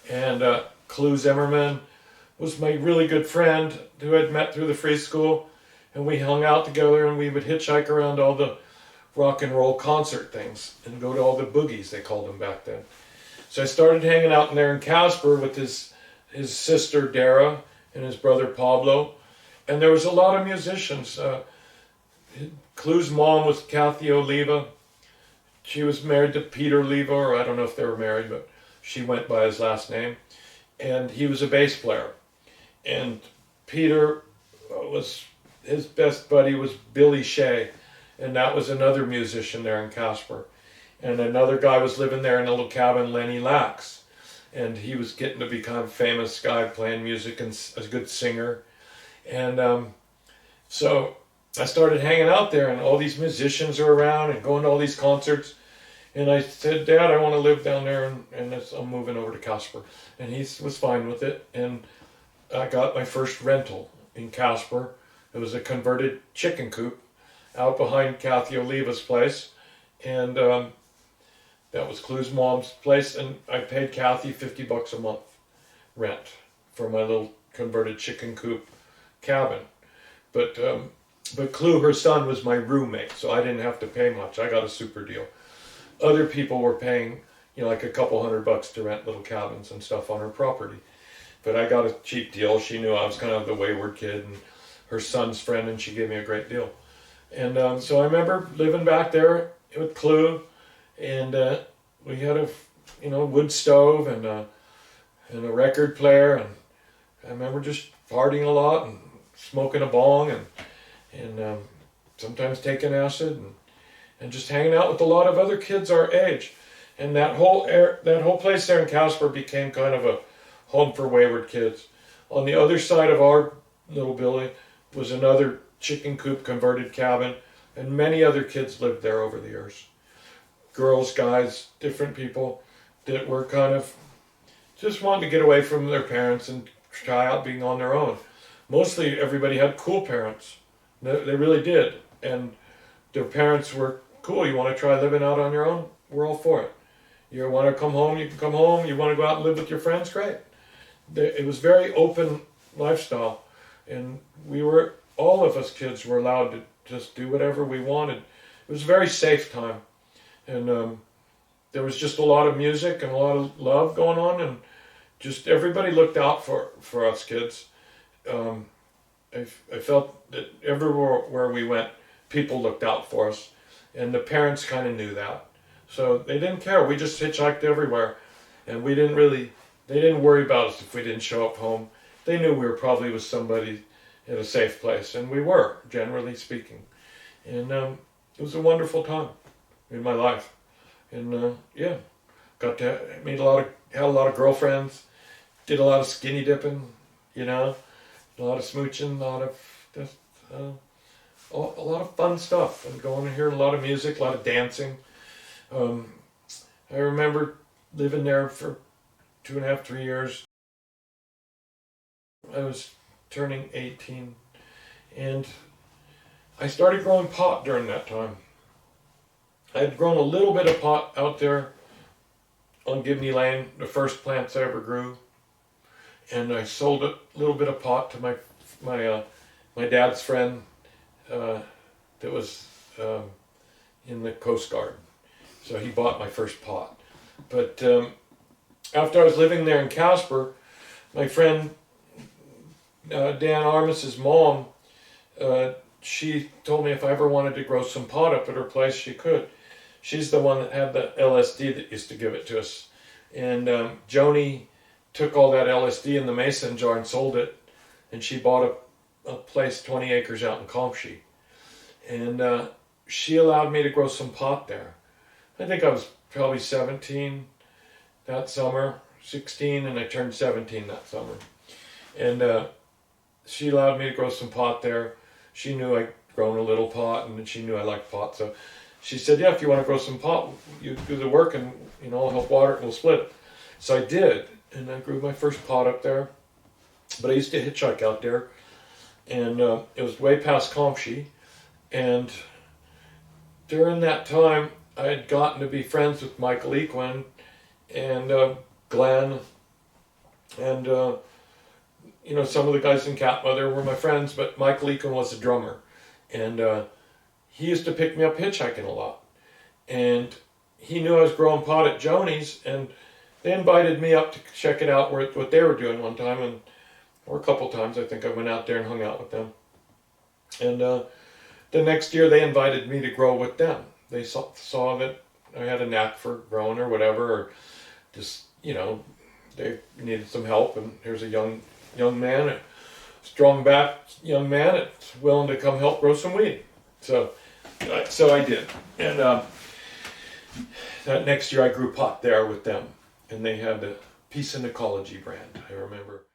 And Clu Zimmerman was my really good friend who I'd met through the free school, and we hung out together, and we would hitchhike around all the rock and roll concert things and go to all the boogies, they called them back then. So I started hanging out in there in Caspar with his sister Dara and his brother Pablo, and there was a lot of musicians. Clu's mom was Kathy Oliva. She was married to Peter Oliva, or I don't know if they were married, but she went by his last name, and he was a bass player. And Peter his best buddy was Billy Shea, and that was another musician there in Caspar. And another guy was living there in a little cabin, Lenny Lax. And he was getting to become a famous guy playing music and a good singer. And so I started hanging out there, and all these musicians are around and going to all these concerts. And I said, Dad, I want to live down there, and I'm moving over to Caspar. And he was fine with it. And I got my first rental in Caspar. It was a converted chicken coop out behind Kathy Oliva's place. And that was Clu's mom's place, and I paid Kathy $50 a month rent for my little converted chicken coop cabin. But Clu, her son, was my roommate, so I didn't have to pay much. I got a super deal. Other people were paying, like a couple $100 to rent little cabins and stuff on her property. But I got a cheap deal. She knew I was kind of the wayward kid and her son's friend, and she gave me a great deal. And so I remember living back there with Clu, and we had a wood stove and a record player, and I remember just partying a lot and smoking a bong and sometimes taking acid and just hanging out with a lot of other kids our age. And that whole place there in Caspar became kind of a home for wayward kids. On the other side of our little building was another chicken coop converted cabin, and many other kids lived there over the years. Girls, guys, different people that were kind of just wanting to get away from their parents and try out being on their own. Mostly everybody had cool parents. They really did. And their parents were cool. You want to try living out on your own? We're all for it. You want to come home? You can come home. You want to go out and live with your friends? Great. It was very open lifestyle. And all of us kids were allowed to just do whatever we wanted. It was a very safe time. And there was just a lot of music and a lot of love going on, and just everybody looked out for us kids. I felt that everywhere where we went, people looked out for us, and the parents kind of knew that. So they didn't care. We just hitchhiked everywhere, and they didn't worry about us if we didn't show up home. They knew we were probably with somebody in a safe place, and we were, generally speaking. And it was a wonderful time in my life. And got to had a lot of girlfriends, did a lot of skinny dipping, a lot of smooching, a lot of fun stuff, and going to hear a lot of music, a lot of dancing. I remember living there for 2.5, 3 years. I was turning 18, and I started growing pot during that time. I had grown a little bit of pot out there on Gibney Lane, the first plants I ever grew, and I sold a little bit of pot to my dad's friend that was in the Coast Guard. So he bought my first pot. But after I was living there in Caspar, my friend Dan Armis's mom, she told me if I ever wanted to grow some pot up at her place, she could. She's the one that had the LSD that used to give it to us. And Joni took all that LSD in the mason jar and sold it. And she bought a place 20 acres out in Comptche. And she allowed me to grow some pot there. I think I was probably 17 that summer, 16, and I turned 17 that summer. And she allowed me to grow some pot there. She knew I grown a little pot, and she knew I liked pot, so she said, yeah, if you want to grow some pot, you do the work, and I'll help water it and we'll split it. So I did, and I grew my first pot up there. But I used to hitchhike out there, and it was way past Comptche, and during that time I had gotten to be friends with Michael Equine and Glenn, and some of the guys in Cat Mother were my friends, but Michael Equine was a drummer, and he used to pick me up hitchhiking a lot, and he knew I was growing pot at Joni's, and they invited me up to check it out, what they were doing one time, or a couple times I think I went out there and hung out with them. And the next year they invited me to grow with them. They saw that I had a knack for growing or whatever, or just, they needed some help, and here's a young man, a strong-backed young man that's willing to come help grow some weed. So I did. And that next year I grew pot there with them, and they had the Peace and Ecology brand, I remember.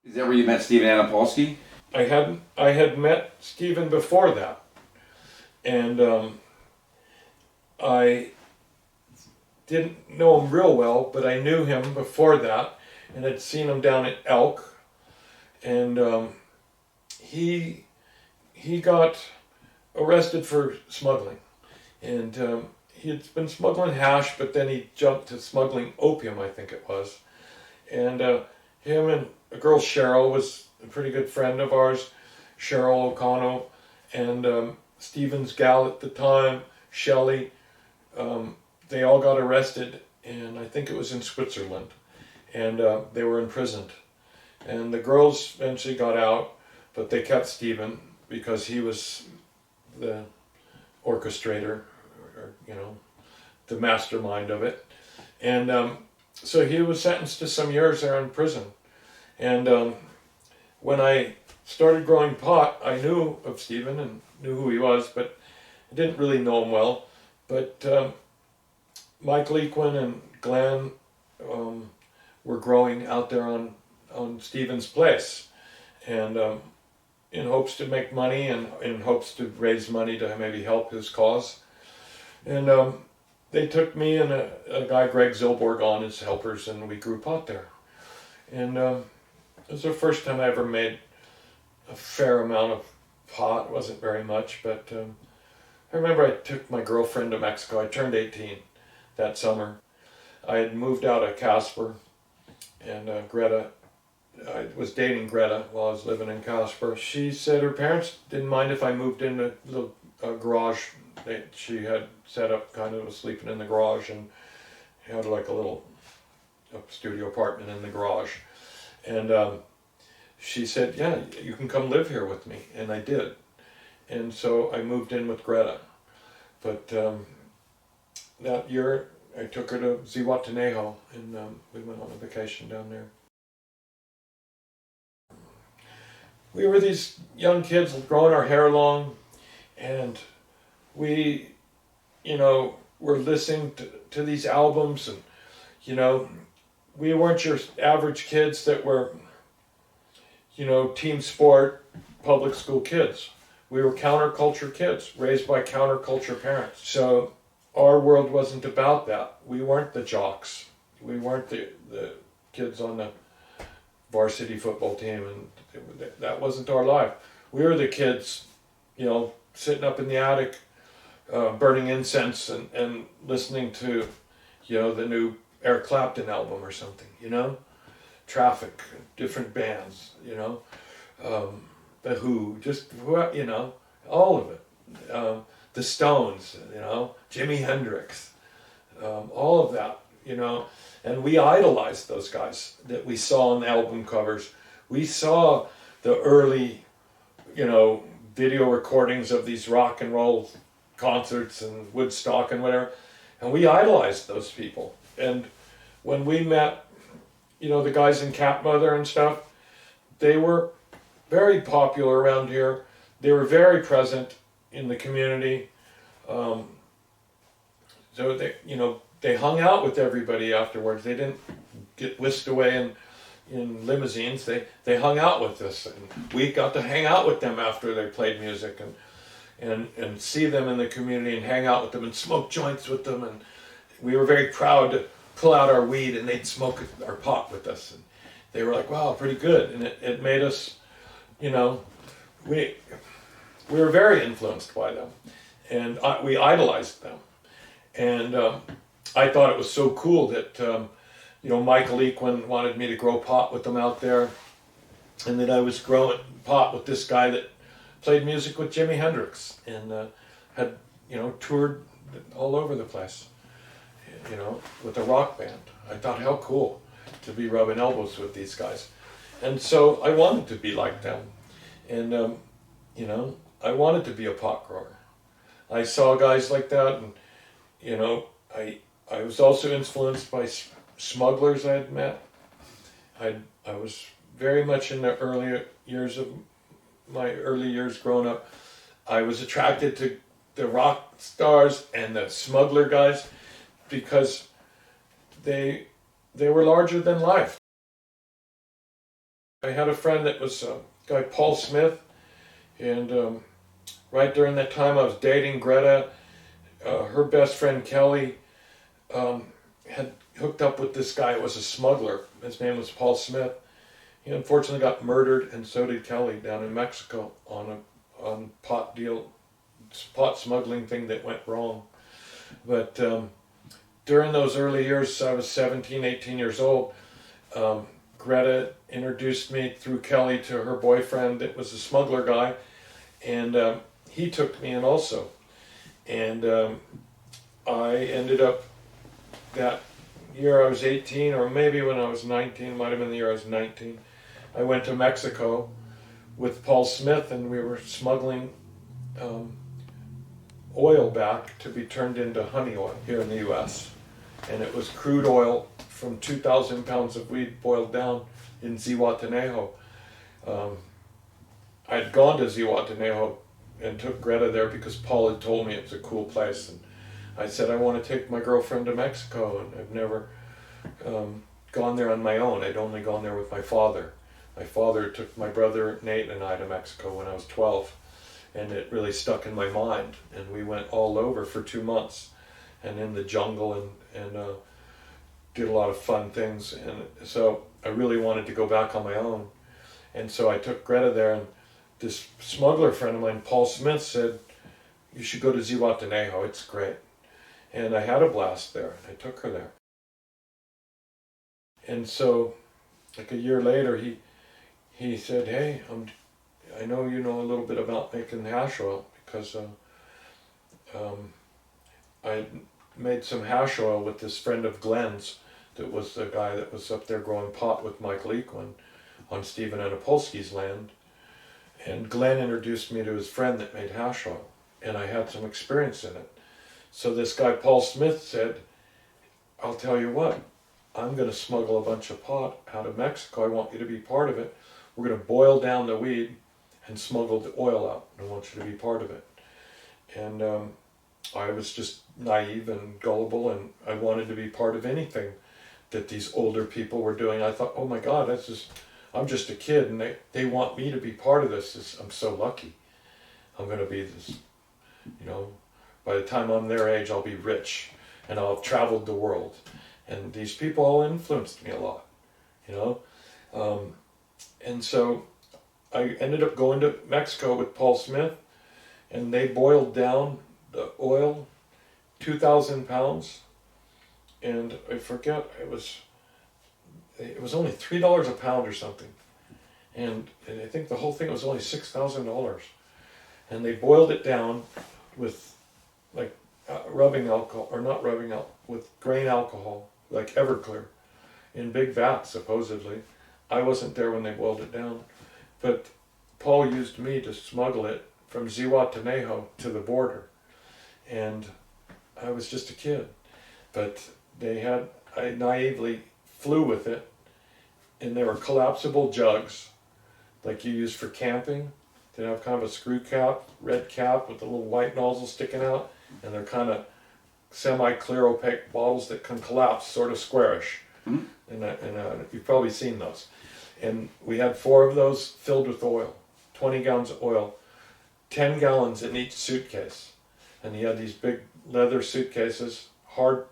Is that where you met Stephan Anapolsky? I had met Stephan before that, and I didn't know him real well, but I knew him before that, and had seen him down at Elk, and he got arrested for smuggling, and he had been smuggling hash, but then he jumped to smuggling opium, I think it was, and him and a girl, Cheryl, was a pretty good friend of ours, Cheryl O'Connell, and Stephen's gal at the time, Shelley, they all got arrested, and I think it was in Switzerland, and they were imprisoned. And the girls eventually got out, but they kept Stephan because he was the orchestrator, or the mastermind of it. And so he was sentenced to some years there in prison. And when I started growing pot, I knew of Stephan and knew who he was, but I didn't really know him well. But Michael Equine and Glenn were growing out there on Stephan's place, and in hopes to make money and in hopes to raise money to maybe help his cause. And they took me and a guy, Greg Zilborg, on as helpers, and we grew pot there. And it was the first time I ever made a fair amount of pot. It wasn't very much, but I remember I took my girlfriend to Mexico. I turned 18 that summer. I had moved out of Caspar, and Greta, I was dating Greta while I was living in Caspar. She said her parents didn't mind if I moved in the little garage. She had set up, kind of was sleeping in the garage, and had like a little studio apartment in the garage. And she said, yeah, you can come live here with me. And I did. And so I moved in with Greta. But that year I took her to Zihuatanejo, and we went on a vacation down there. We were these young kids growing our hair long, and we, were listening to these albums, and, we weren't your average kids that were, team sport, public school kids. We were counterculture kids, raised by counterculture parents. So our world wasn't about that. We weren't the jocks. We weren't the kids on the varsity football team, and that wasn't our life. We were the kids, sitting up in the attic, burning incense and listening to, the new Eric Clapton album or something, Traffic, different bands, The Who, just, all of it. The Stones, Jimi Hendrix, all of that, and we idolized those guys that we saw on the album covers. We saw the early, video recordings of these rock and roll concerts and Woodstock and whatever, and we idolized those people. And when we met, the guys in Cat Mother and stuff, they were very popular around here. They were very present in the community. So they hung out with everybody afterwards. They didn't get whisked away and in limousines. They hung out with us, and we got to hang out with them after they played music, and see them in the community and hang out with them and smoke joints with them. And we were very proud to pull out our weed and they'd smoke our pot with us. And they were like, wow, pretty good. And it made us, you know, we were very influenced by them, and we idolized them. And I thought it was so cool that, you know, Michael Equine wanted me to grow pot with them out there, and that I was growing pot with this guy that played music with Jimi Hendrix and had, you know, toured all over the place, you know, with a rock band. I thought, how cool to be rubbing elbows with these guys. And so I wanted to be like them. And, you know, I wanted to be a pot grower. I saw guys like that, and, you know, I was also influenced by smugglers I had met. I was very much in the my early years growing up. I was attracted to the rock stars and the smuggler guys because they were larger than life. I had a friend that was a guy, Paul Smith, and right during that time I was dating Greta. Her best friend Kelly had hooked up with this guy who was a smuggler. His name was Paul Smith. He unfortunately got murdered, and so did Kelly down in Mexico on pot smuggling thing that went wrong. But during those early years, I was 17, 18 years old, Greta introduced me through Kelly to her boyfriend that was a smuggler guy, and he took me in also. And I ended up, that year I was 18, or maybe when I was 19, might have been the year I was 19, I went to Mexico with Paul Smith, and we were smuggling oil back to be turned into honey oil here in the U.S. And it was crude oil from 2,000 pounds of weed boiled down in Zihuatanejo. I'd gone to Zihuatanejo and took Greta there because Paul had told me it was a cool place. And I said, I want to take my girlfriend to Mexico, and I've never gone there on my own. I'd only gone there with my father. My father took my brother Nate and I to Mexico when I was 12, and it really stuck in my mind. And we went all over for 2 months, and in the jungle, and did a lot of fun things. And so I really wanted to go back on my own. And so I took Greta there, and this smuggler friend of mine, Paul Smith, said, you should go to Zihuatanejo, it's great. And I had a blast there. I took her there. And so, like a year later, he said, hey, I know you know a little bit about making hash oil, because I made some hash oil with this friend of Glenn's that was the guy that was up there growing pot with Michael Equine on Stephan Anapolsky's land. And Glenn introduced me to his friend that made hash oil, and I had some experience in it. So this guy, Paul Smith, said, I'll tell you what, I'm going to smuggle a bunch of pot out of Mexico. I want you to be part of it. We're going to boil down the weed and smuggle the oil out. I want you to be part of it. And I was just naive and gullible, and I wanted to be part of anything that these older people were doing. I thought, oh my God, I'm just a kid, and they want me to be part of this. I'm so lucky. I'm going to be this, you know, by the time I'm their age, I'll be rich, and I'll have traveled the world. And these people all influenced me a lot, you know. And so I ended up going to Mexico with Paul Smith, and they boiled down the oil, 2,000 pounds, and I forget, it was only $3 a pound or something, and I think the whole thing was only $6,000, and they boiled it down with like rubbing alcohol, or not rubbing alcohol, with grain alcohol, like Everclear, in big vats supposedly. I wasn't there when they boiled it down, but Paul used me to smuggle it from Zihuatanejo to the border, and I was just a kid, but I naively flew with it, and they were collapsible jugs, like you use for camping. They have kind of a screw cap, red cap with a little white nozzle sticking out, and they're kind of semi-clear opaque bottles that can collapse, sort of squarish. and you've probably seen those. And we had 4 of those filled with oil, 20 gallons of oil, 10 gallons in each suitcase. And he had these big leather suitcases, hard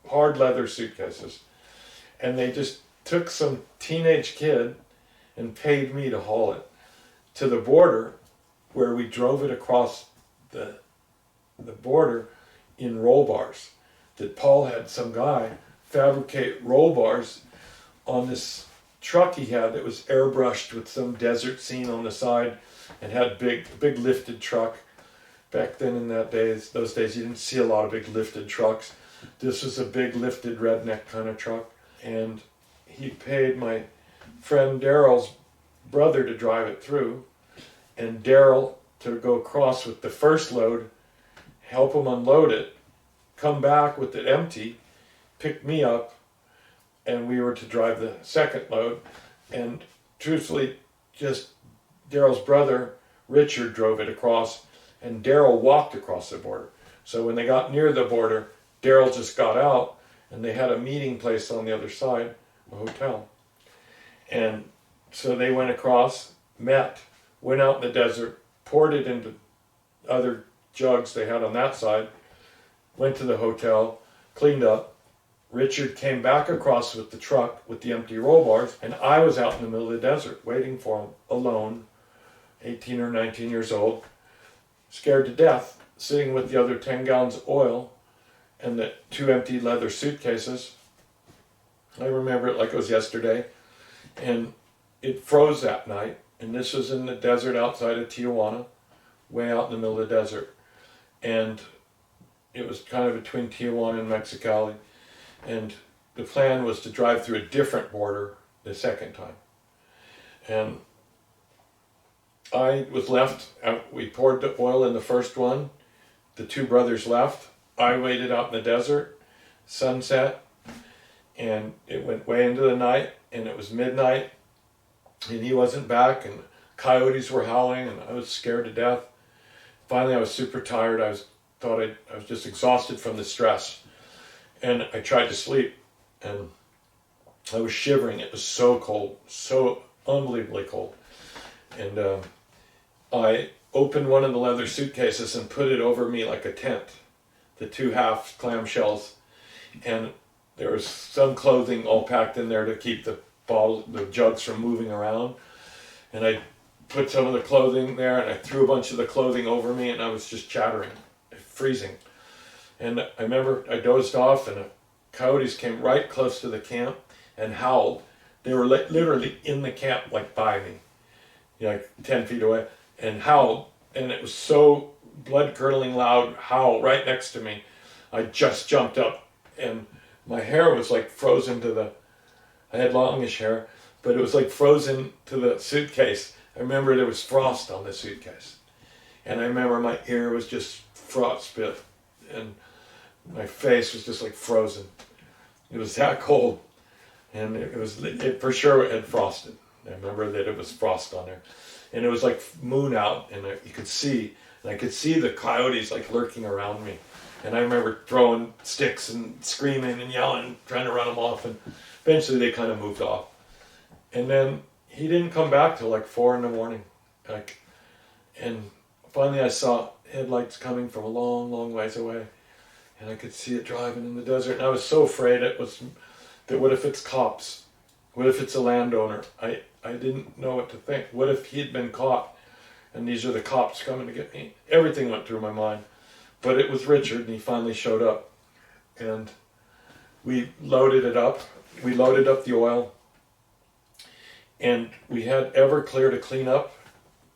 leather suitcases. And they just took some teenage kid and paid me to haul it to the border, where we drove it across the border in roll bars. That Paul had some guy fabricate roll bars on this truck he had that was airbrushed with some desert scene on the side, and had big lifted truck. Back then in those days you didn't see a lot of big lifted trucks. This was a big lifted redneck kind of truck, and he paid my friend Daryl's brother to drive it through, and Daryl to go across with the first load, help him unload it, come back with it empty, pick me up, and we were to drive the second load. And truthfully, just Daryl's brother Richard drove it across, and Daryl walked across the border. So when they got near the border, Daryl just got out, and they had a meeting place on the other side, a hotel. And so they went across, met, went out in the desert, poured it into other jugs they had on that side, went to the hotel, cleaned up. Richard came back across with the truck with the empty roll bars, and I was out in the middle of the desert waiting for him, alone, 18 or 19 years old, scared to death, sitting with the other 10 gallons of oil and the 2 empty leather suitcases. I remember it like it was yesterday. And it froze that night, and this was in the desert outside of Tijuana, way out in the middle of the desert. And it was kind of between Tijuana and Mexicali. And the plan was to drive through a different border the second time. And I was left, we poured the oil in the first one, the 2 brothers left, I waited out in the desert, sunset, and it went way into the night, and it was midnight, and he wasn't back, and coyotes were howling, and I was scared to death. Finally, I was super tired. I was just exhausted from the stress, and I tried to sleep, and I was shivering. It was so cold, so unbelievably cold. And I opened one of the leather suitcases and put it over me like a tent, the 2 half clamshells, and there was some clothing all packed in there to keep the jugs from moving around. And I put some of the clothing there, and I threw a bunch of the clothing over me, and I was just chattering, freezing. And I remember I dozed off, and the coyotes came right close to the camp and howled. They were literally in the camp, like by me, like 10 feet away, and howled. And it was so blood-curdling loud howl right next to me. I just jumped up, and my hair was like frozen to I had longish hair, but it was like frozen to the suitcase. I remember there was frost on the suitcase. And I remember my ear was just frostbit, and my face was just like frozen. It was that cold, and it for sure had frosted. I remember that it was frost on there. And it was like moon out, and you could see, and I could see the coyotes like lurking around me. And I remember throwing sticks and screaming and yelling, trying to run them off, and eventually they kind of moved off. And then he didn't come back till like 4 a.m. And finally I saw headlights coming from a long, long ways away, and I could see it driving in the desert. And I was so afraid that what if it's cops? What if it's a landowner? I didn't know what to think. What if he'd been caught, and these are the cops coming to get me? Everything went through my mind. But it was Richard, and he finally showed up. And we loaded it up. We loaded up the oil. And we had Everclear to clean up,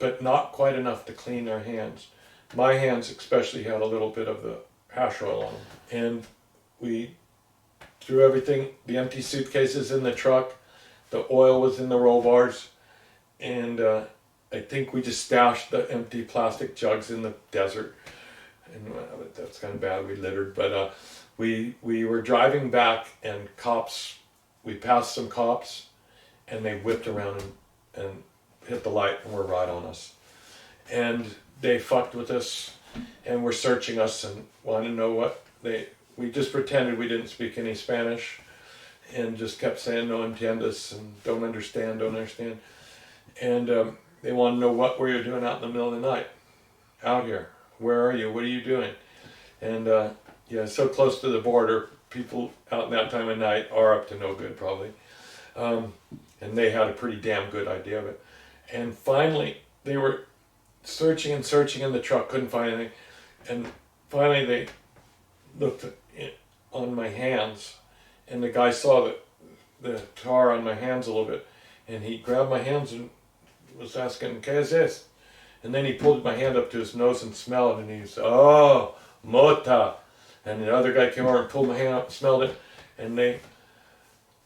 but not quite enough to clean our hands. My hands especially had a little bit of the hash oil on them. And we threw everything, the empty suitcases in the truck. The oil was in the roll bars. And I think we just stashed the empty plastic jugs in the desert. And that's kind of bad, we littered, but we were driving back, and we passed some cops, and they whipped around and hit the light and were right on us. And they fucked with us, and were searching us and wanted to know we just pretended we didn't speak any Spanish, and just kept saying no entiendes and don't understand. And they want to know what were you doing out in the middle of the night, out here. Where are you? What are you doing? And so close to the border, people out in that time of night are up to no good probably. And they had a pretty damn good idea of it. And finally, they were searching in the truck, couldn't find anything. And finally they looked on my hands, and the guy saw the tar on my hands a little bit, and he grabbed my hands and was asking, "¿Qué es this?" And then he pulled my hand up to his nose and smelled it, and he said, "Oh, mota." And the other guy came over and pulled my hand up and smelled it, and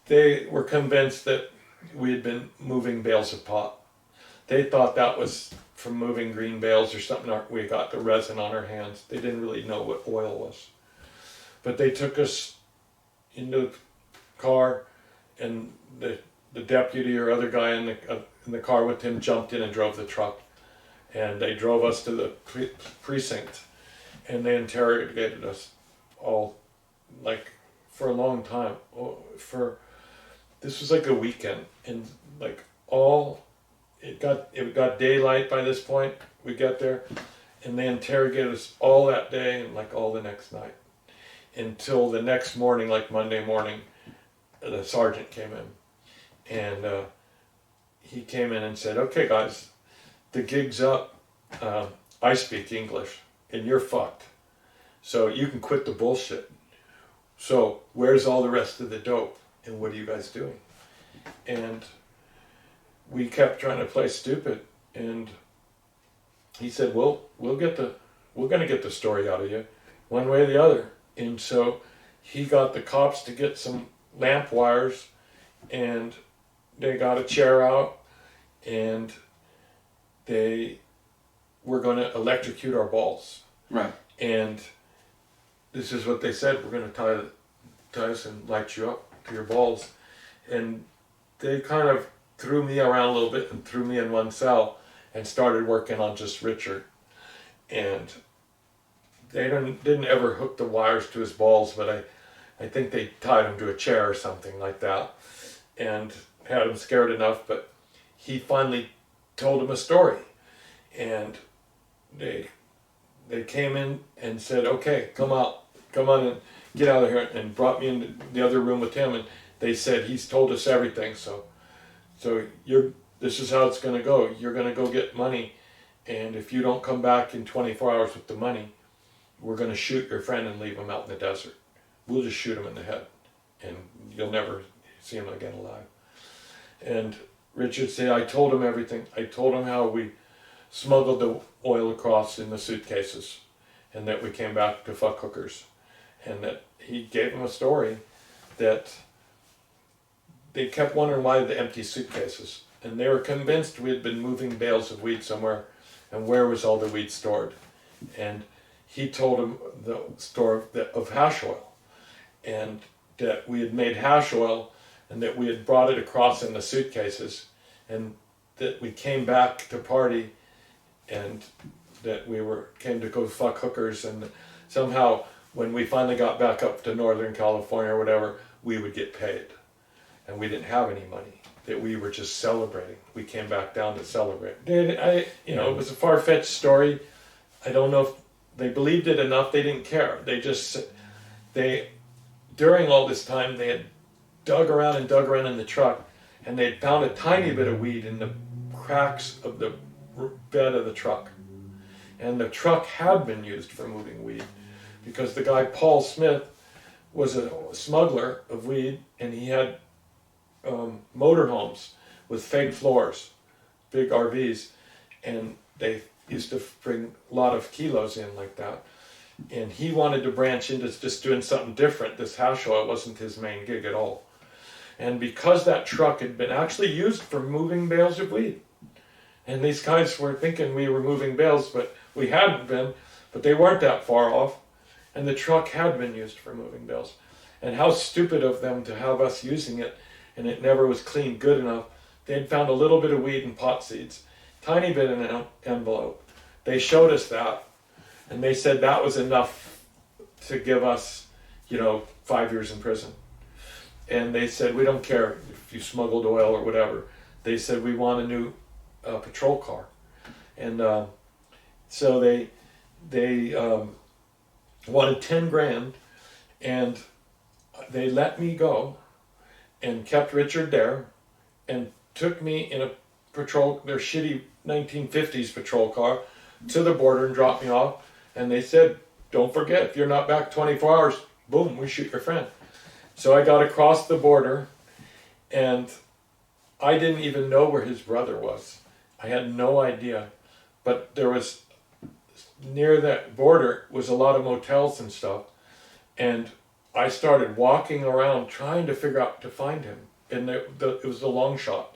they were convinced that we had been moving bales of pot. They thought that was from moving green bales or something. We got the resin on our hands. They didn't really know what oil was. But they took us into the car, and the deputy or other guy in the car with him jumped in and drove the truck. And they drove us to the precinct, and they interrogated us all, like, for a long time. This was like a weekend, and like it got daylight by this point. We got there, and they interrogated us all that day and like all the next night, until the next morning, like Monday morning, the sergeant came in, and he came in and said, "Okay, guys, the gig's up. I speak English, and you're fucked. So you can quit the bullshit. So where's all the rest of the dope? And what are you guys doing?" And we kept trying to play stupid, and he said, "Well, we're gonna get the story out of you, one way or the other." And so he got the cops to get some lamp wires, and they got a chair out, and they were going to electrocute our balls. Right. And this is what they said: "We're going to tie us and light you up to your balls." And they kind of threw me around a little bit and threw me in one cell and started working on just Richard. And they didn't ever hook the wires to his balls, but I think they tied him to a chair or something like that and had him scared enough. But he finally told him a story, and they came in and said, "Okay, come on and get out of here," and brought me into the other room with him, and they said, "He's told us everything, so this is how it's going to go. You're going to go get money, and if you don't come back in 24 hours with the money, we're going to shoot your friend and leave him out in the desert. We'll just shoot him in the head, and you'll never see him again alive." And Richard said, "I told him everything. I told him how we smuggled the oil across in the suitcases, and that we came back to fuck hookers, and that he gave him a story that they kept wondering why the empty suitcases, and they were convinced we had been moving bales of weed somewhere, and where was all the weed stored. And he told him the story of hash oil, and that we had made hash oil, and that we had brought it across in the suitcases, and that we came back to party, and that we came to go fuck hookers, and somehow when we finally got back up to Northern California or whatever, we would get paid. And we didn't have any money, that we were just celebrating. We came back down to celebrate. It was a far-fetched story. I don't know if they believed it enough. They didn't care. During all this time, they had dug around in the truck, and they had found a tiny bit of weed in the cracks of the bed of the truck. And the truck had been used for moving weed, because the guy, Paul Smith, was a smuggler of weed, and he had motorhomes with fake floors, big RVs, and they used to bring a lot of kilos in like that. And he wanted to branch into just doing something different. This hash oil wasn't his main gig at all. And because that truck had been actually used for moving bales of weed, and these guys were thinking we were moving bales, but we hadn't been, but they weren't that far off, and the truck had been used for moving bales. And how stupid of them to have us using it, and it never was cleaned good enough. They had found a little bit of weed and pot seeds, tiny bit in an envelope. They showed us that, and they said that was enough to give us, 5 years in prison. and they said, we don't care if you smuggled oil or whatever. They said, we want a new patrol car. And so they wanted 10 grand, and they let me go and kept Richard there and took me in their shitty 1950s patrol car to the border and dropped me off. And they said, don't forget, if you're not back 24 hours, boom, we shoot your friend. So I got across the border, and I didn't even know where his brother was. I had no idea. But there was, near that border was a lot of motels and stuff. And I started walking around trying to figure out to find him. And it was a long shot.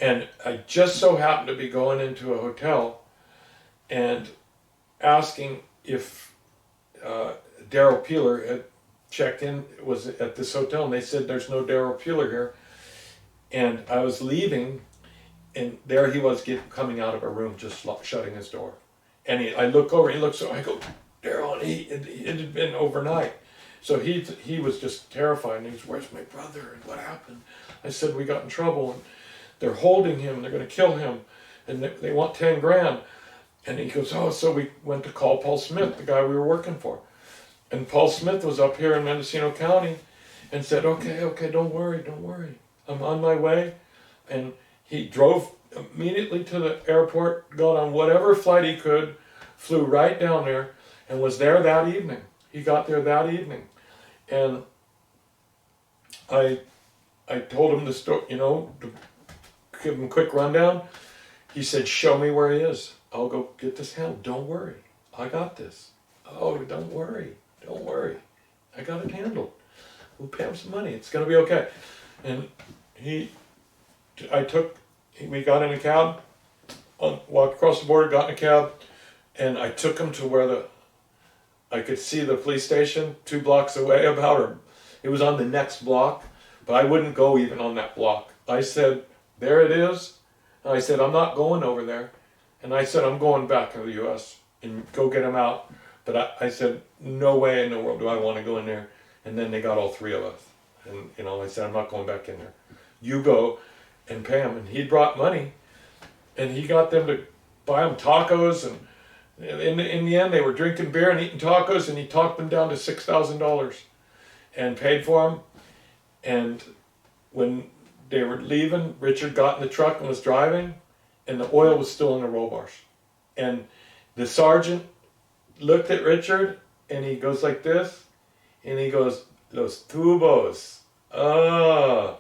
And I just so happened to be going into a hotel and asking if Daryl Peeler had checked in, was at this hotel, and they said there's no Daryl Peeler here. And I was leaving, and there he was coming out of a room, just shutting his door. And I look over, he looks over, I go, Daryl, and it had been overnight. So he was just terrified, and he was, where's my brother, and what happened? I said, we got in trouble, and they're holding him, they're going to kill him, and they want 10 grand. And he goes, oh, so we went to call Paul Smith, the guy we were working for. And Paul Smith was up here in Mendocino County and said, okay, don't worry. I'm on my way. And he drove immediately to the airport, got on whatever flight he could, flew right down there, and was there that evening. He got there that evening. And I told him the story, to give him a quick rundown. He said, show me where he is. I'll go get this handled. Don't worry. I got this. Oh, don't worry. I got it handled. We'll pay him some money. It's going to be okay. And we got in a cab, walked across the border, got in a cab, and I took him to where I could see the police station 2 blocks away it was on the next block, but I wouldn't go even on that block. I said, there it is. And I said, I'm not going over there. And I said, I'm going back to the U.S. and go get him out. But I said, no way in the world do I want to go in there. And then they got all 3 of us. And, I said, I'm not going back in there. You go and pay him. And he brought money. And he got them to buy him tacos. And in the end, they were drinking beer and eating tacos. And he talked them down to $6,000 and paid for them. And when they were leaving, Richard got in the truck and was driving. And the oil was still in the roll bars. And the sergeant looked at Richard, and he goes like this, and he goes, los tubos. Ah.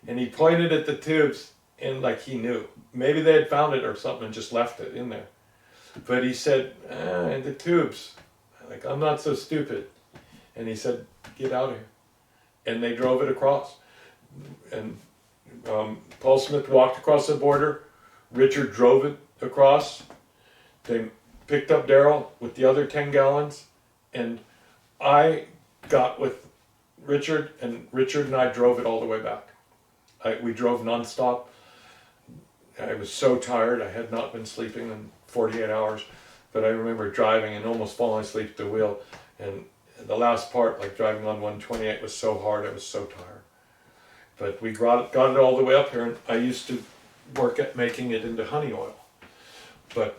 And he pointed at the tubes, and like he knew. Maybe they had found it or something and just left it in there. But he said, the tubes. Like, I'm not so stupid. And he said, get out of here. And they drove it across. And Paul Smith walked across the border. Richard drove it across. They picked up Daryl with the other 10 gallons, and I got with Richard and I drove it all the way back. We drove nonstop. I was so tired. I had not been sleeping in 48 hours, but I remember driving and almost falling asleep at the wheel. And the last part, like driving on 128, was so hard. I was so tired. But we got it all the way up here, and I used to work at making it into honey oil. But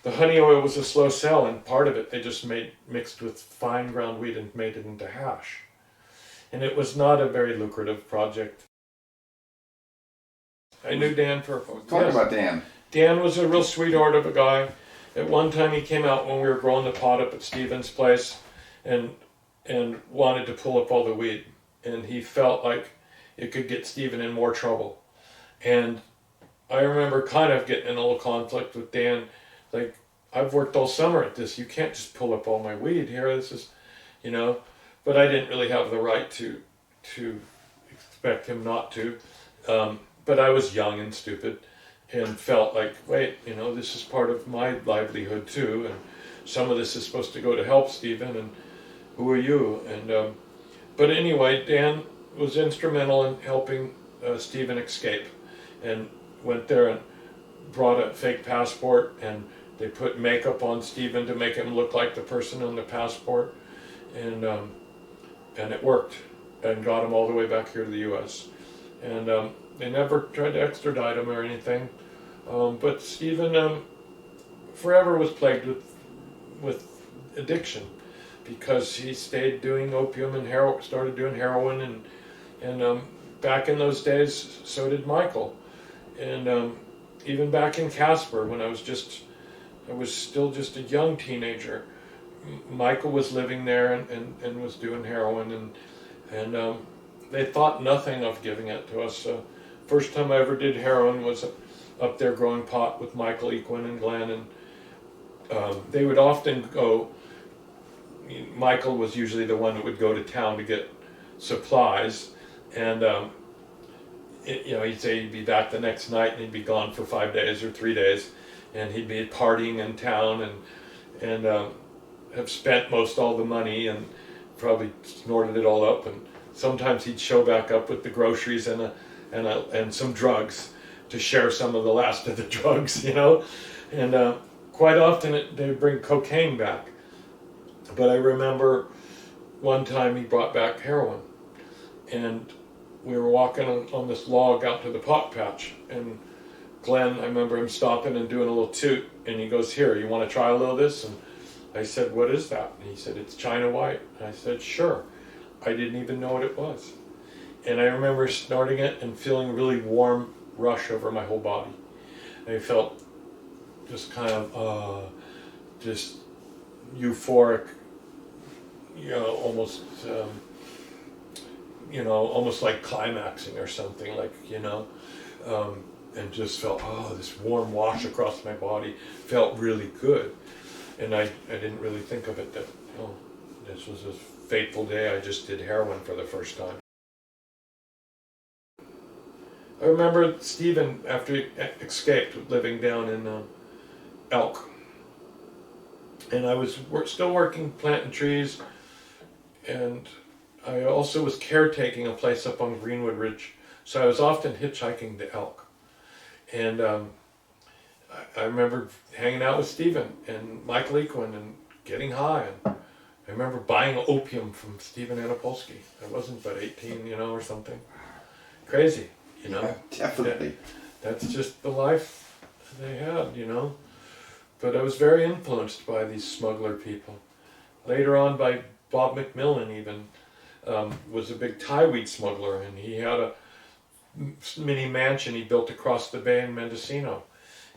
the honey oil was a slow sell, and part of it they just mixed with fine ground wheat and made it into hash. And it was not a very lucrative project. I knew Dan Firpo. Talk about Dan. Dan was a real sweetheart of a guy. At one time he came out when we were growing the pot up at Stephan's place and wanted to pull up all the weed. And he felt like it could get Stephan in more trouble. And I remember kind of getting in a little conflict with Dan. Like, I've worked all summer at this. You can't just pull up all my weed here. This is, But I didn't really have the right to expect him not to. But I was young and stupid and felt like, wait, this is part of my livelihood too. And some of this is supposed to go to help Stephan. And who are you? And but anyway, Dan was instrumental in helping Stephan escape. And went there and brought a fake passport, and they put makeup on Stephan to make him look like the person on the passport, and it worked. and got him all the way back here to the U.S. And they never tried to extradite him or anything. But Stephan forever was plagued with addiction, because he stayed doing opium and started doing heroin, and back in those days, so did Michael. And even back in Caspar, when I was still just a young teenager, Michael was living there and was doing heroin, and they thought nothing of giving it to us. First time I ever did heroin was up there growing pot with Michael Equine and Glenn, and they would often go. Michael was usually the one that would go to town to get supplies, and he'd say he'd be back the next night, and he'd be gone for 5 days or 3 days, and he'd be partying in town and have spent most all the money and probably snorted it all up, and sometimes he'd show back up with the groceries and some drugs to share some of the last of the drugs, and quite often they'd bring cocaine back. But I remember one time he brought back heroin, and we were walking on this log out to the pot patch, and Glenn, I remember him stopping and doing a little toot, and he goes, "Here, you want to try a little of this?" And I said, "What is that?" And he said, "It's China White." And I said, "Sure." I didn't even know what it was. And I remember snorting it and feeling a really warm rush over my whole body. And I felt just kind of just euphoric, almost almost like climaxing or something, and just felt, this warm wash across my body felt really good. And I didn't really think of it that, this was a fateful day. I just did heroin for the first time. I remember Stephan, after he escaped, living down in Elk. And I was still working planting trees, and I also was caretaking a place up on Greenwood Ridge. So I was often hitchhiking to Elk. And I remember hanging out with Stephan and Michael Equine and getting high. And I remember buying opium from Stephan Anapolsky. I wasn't but 18, or something. Crazy, Yeah, definitely. That's just the life they had, But I was very influenced by these smuggler people. Later on, by Bob McMillan even, was a big tieweed smuggler, and he had a mini mansion he built across the bay in Mendocino.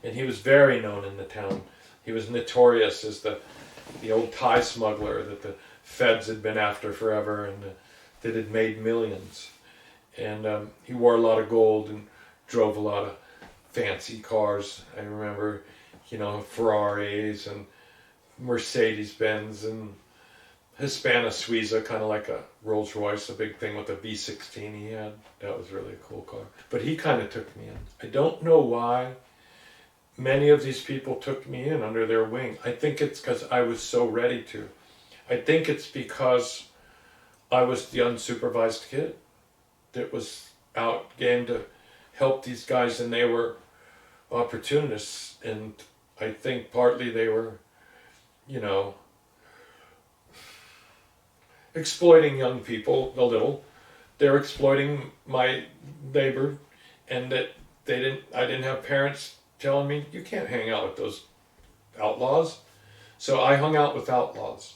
And he was very known in the town. He was notorious as the old tie smuggler that the feds had been after forever, and that had made millions. And he wore a lot of gold and drove a lot of fancy cars. I remember, Ferraris and Mercedes-Benz and Hispana Suiza, kind of like a Rolls Royce, a big thing with a V16 he had. That was really a cool car. But he kind of took me in. I don't know why many of these people took me in under their wing. I think it's because I was so ready to. I think it's because I was the unsupervised kid that was out game to help these guys, and they were opportunists. And I think partly they were, exploiting young people a little. They're exploiting my labor, and that I didn't have parents telling me, you can't hang out with those outlaws. So I hung out with outlaws.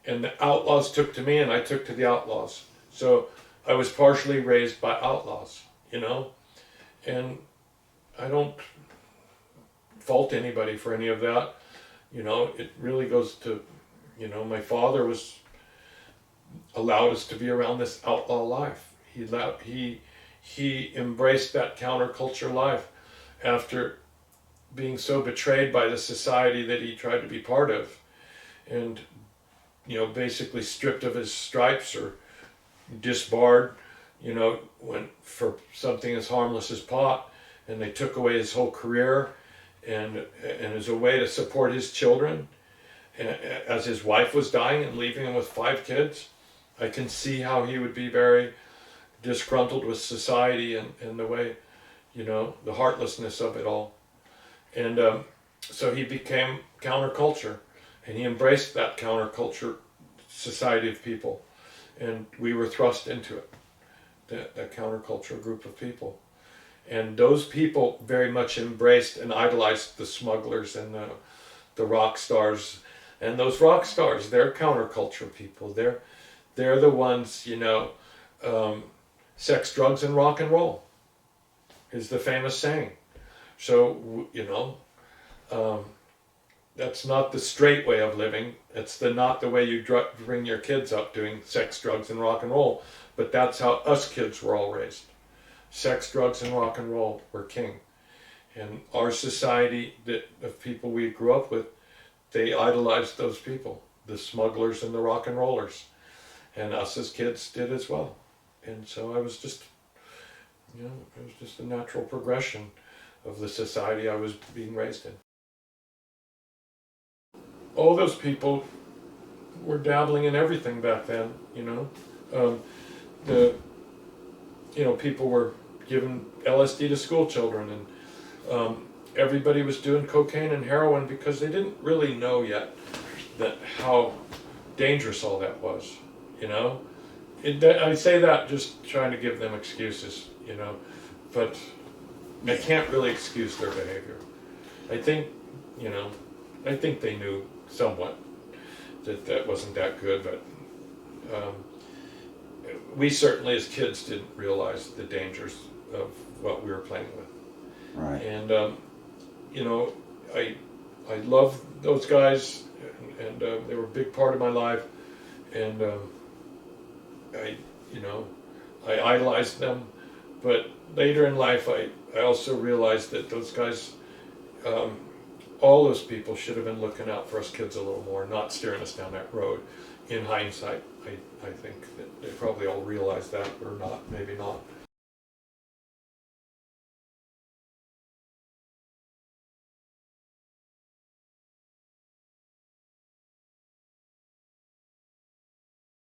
And the outlaws took to me, and I took to the outlaws. So I was partially raised by outlaws, and I don't fault anybody for any of that. It really goes to, my father allowed us to be around this outlaw life. He embraced that counterculture life after being so betrayed by the society that he tried to be part of, and basically stripped of his stripes or disbarred, went for something as harmless as pot, and they took away his whole career, and as a way to support his children, as his wife was dying and leaving him with 5 kids. I can see how he would be very disgruntled with society and the way, the heartlessness of it all. And so he became counterculture, and he embraced that counterculture society of people. and we were thrust into it, that counterculture group of people. And those people very much embraced and idolized the smugglers and the rock stars. And those rock stars, they're counterculture people. They're the ones, sex, drugs, and rock and roll is the famous saying. So, that's not the straight way of living. It's not the way you bring your kids up, doing sex, drugs, and rock and roll. But that's how us kids were all raised. Sex, drugs, and rock and roll were king. And our society, of people we grew up with, they idolized those people, the smugglers and the rock and rollers. And us as kids did as well. And so I was just, it was just a natural progression of the society I was being raised in. All those people were dabbling in everything back then, people were giving LSD to school children, and everybody was doing cocaine and heroin because they didn't really know yet that how dangerous all that was, I say that just trying to give them excuses, but I can't really excuse their behavior. I think they knew somewhat that wasn't that good, but we certainly as kids didn't realize the dangers of what we were playing with. Right. And I love those guys, and they were a big part of my life, and I idolized them, but later in life I also realized that those guys, all those people should have been looking out for us kids a little more, not steering us down that road. In hindsight, I think that they probably all realized that, or not, maybe not.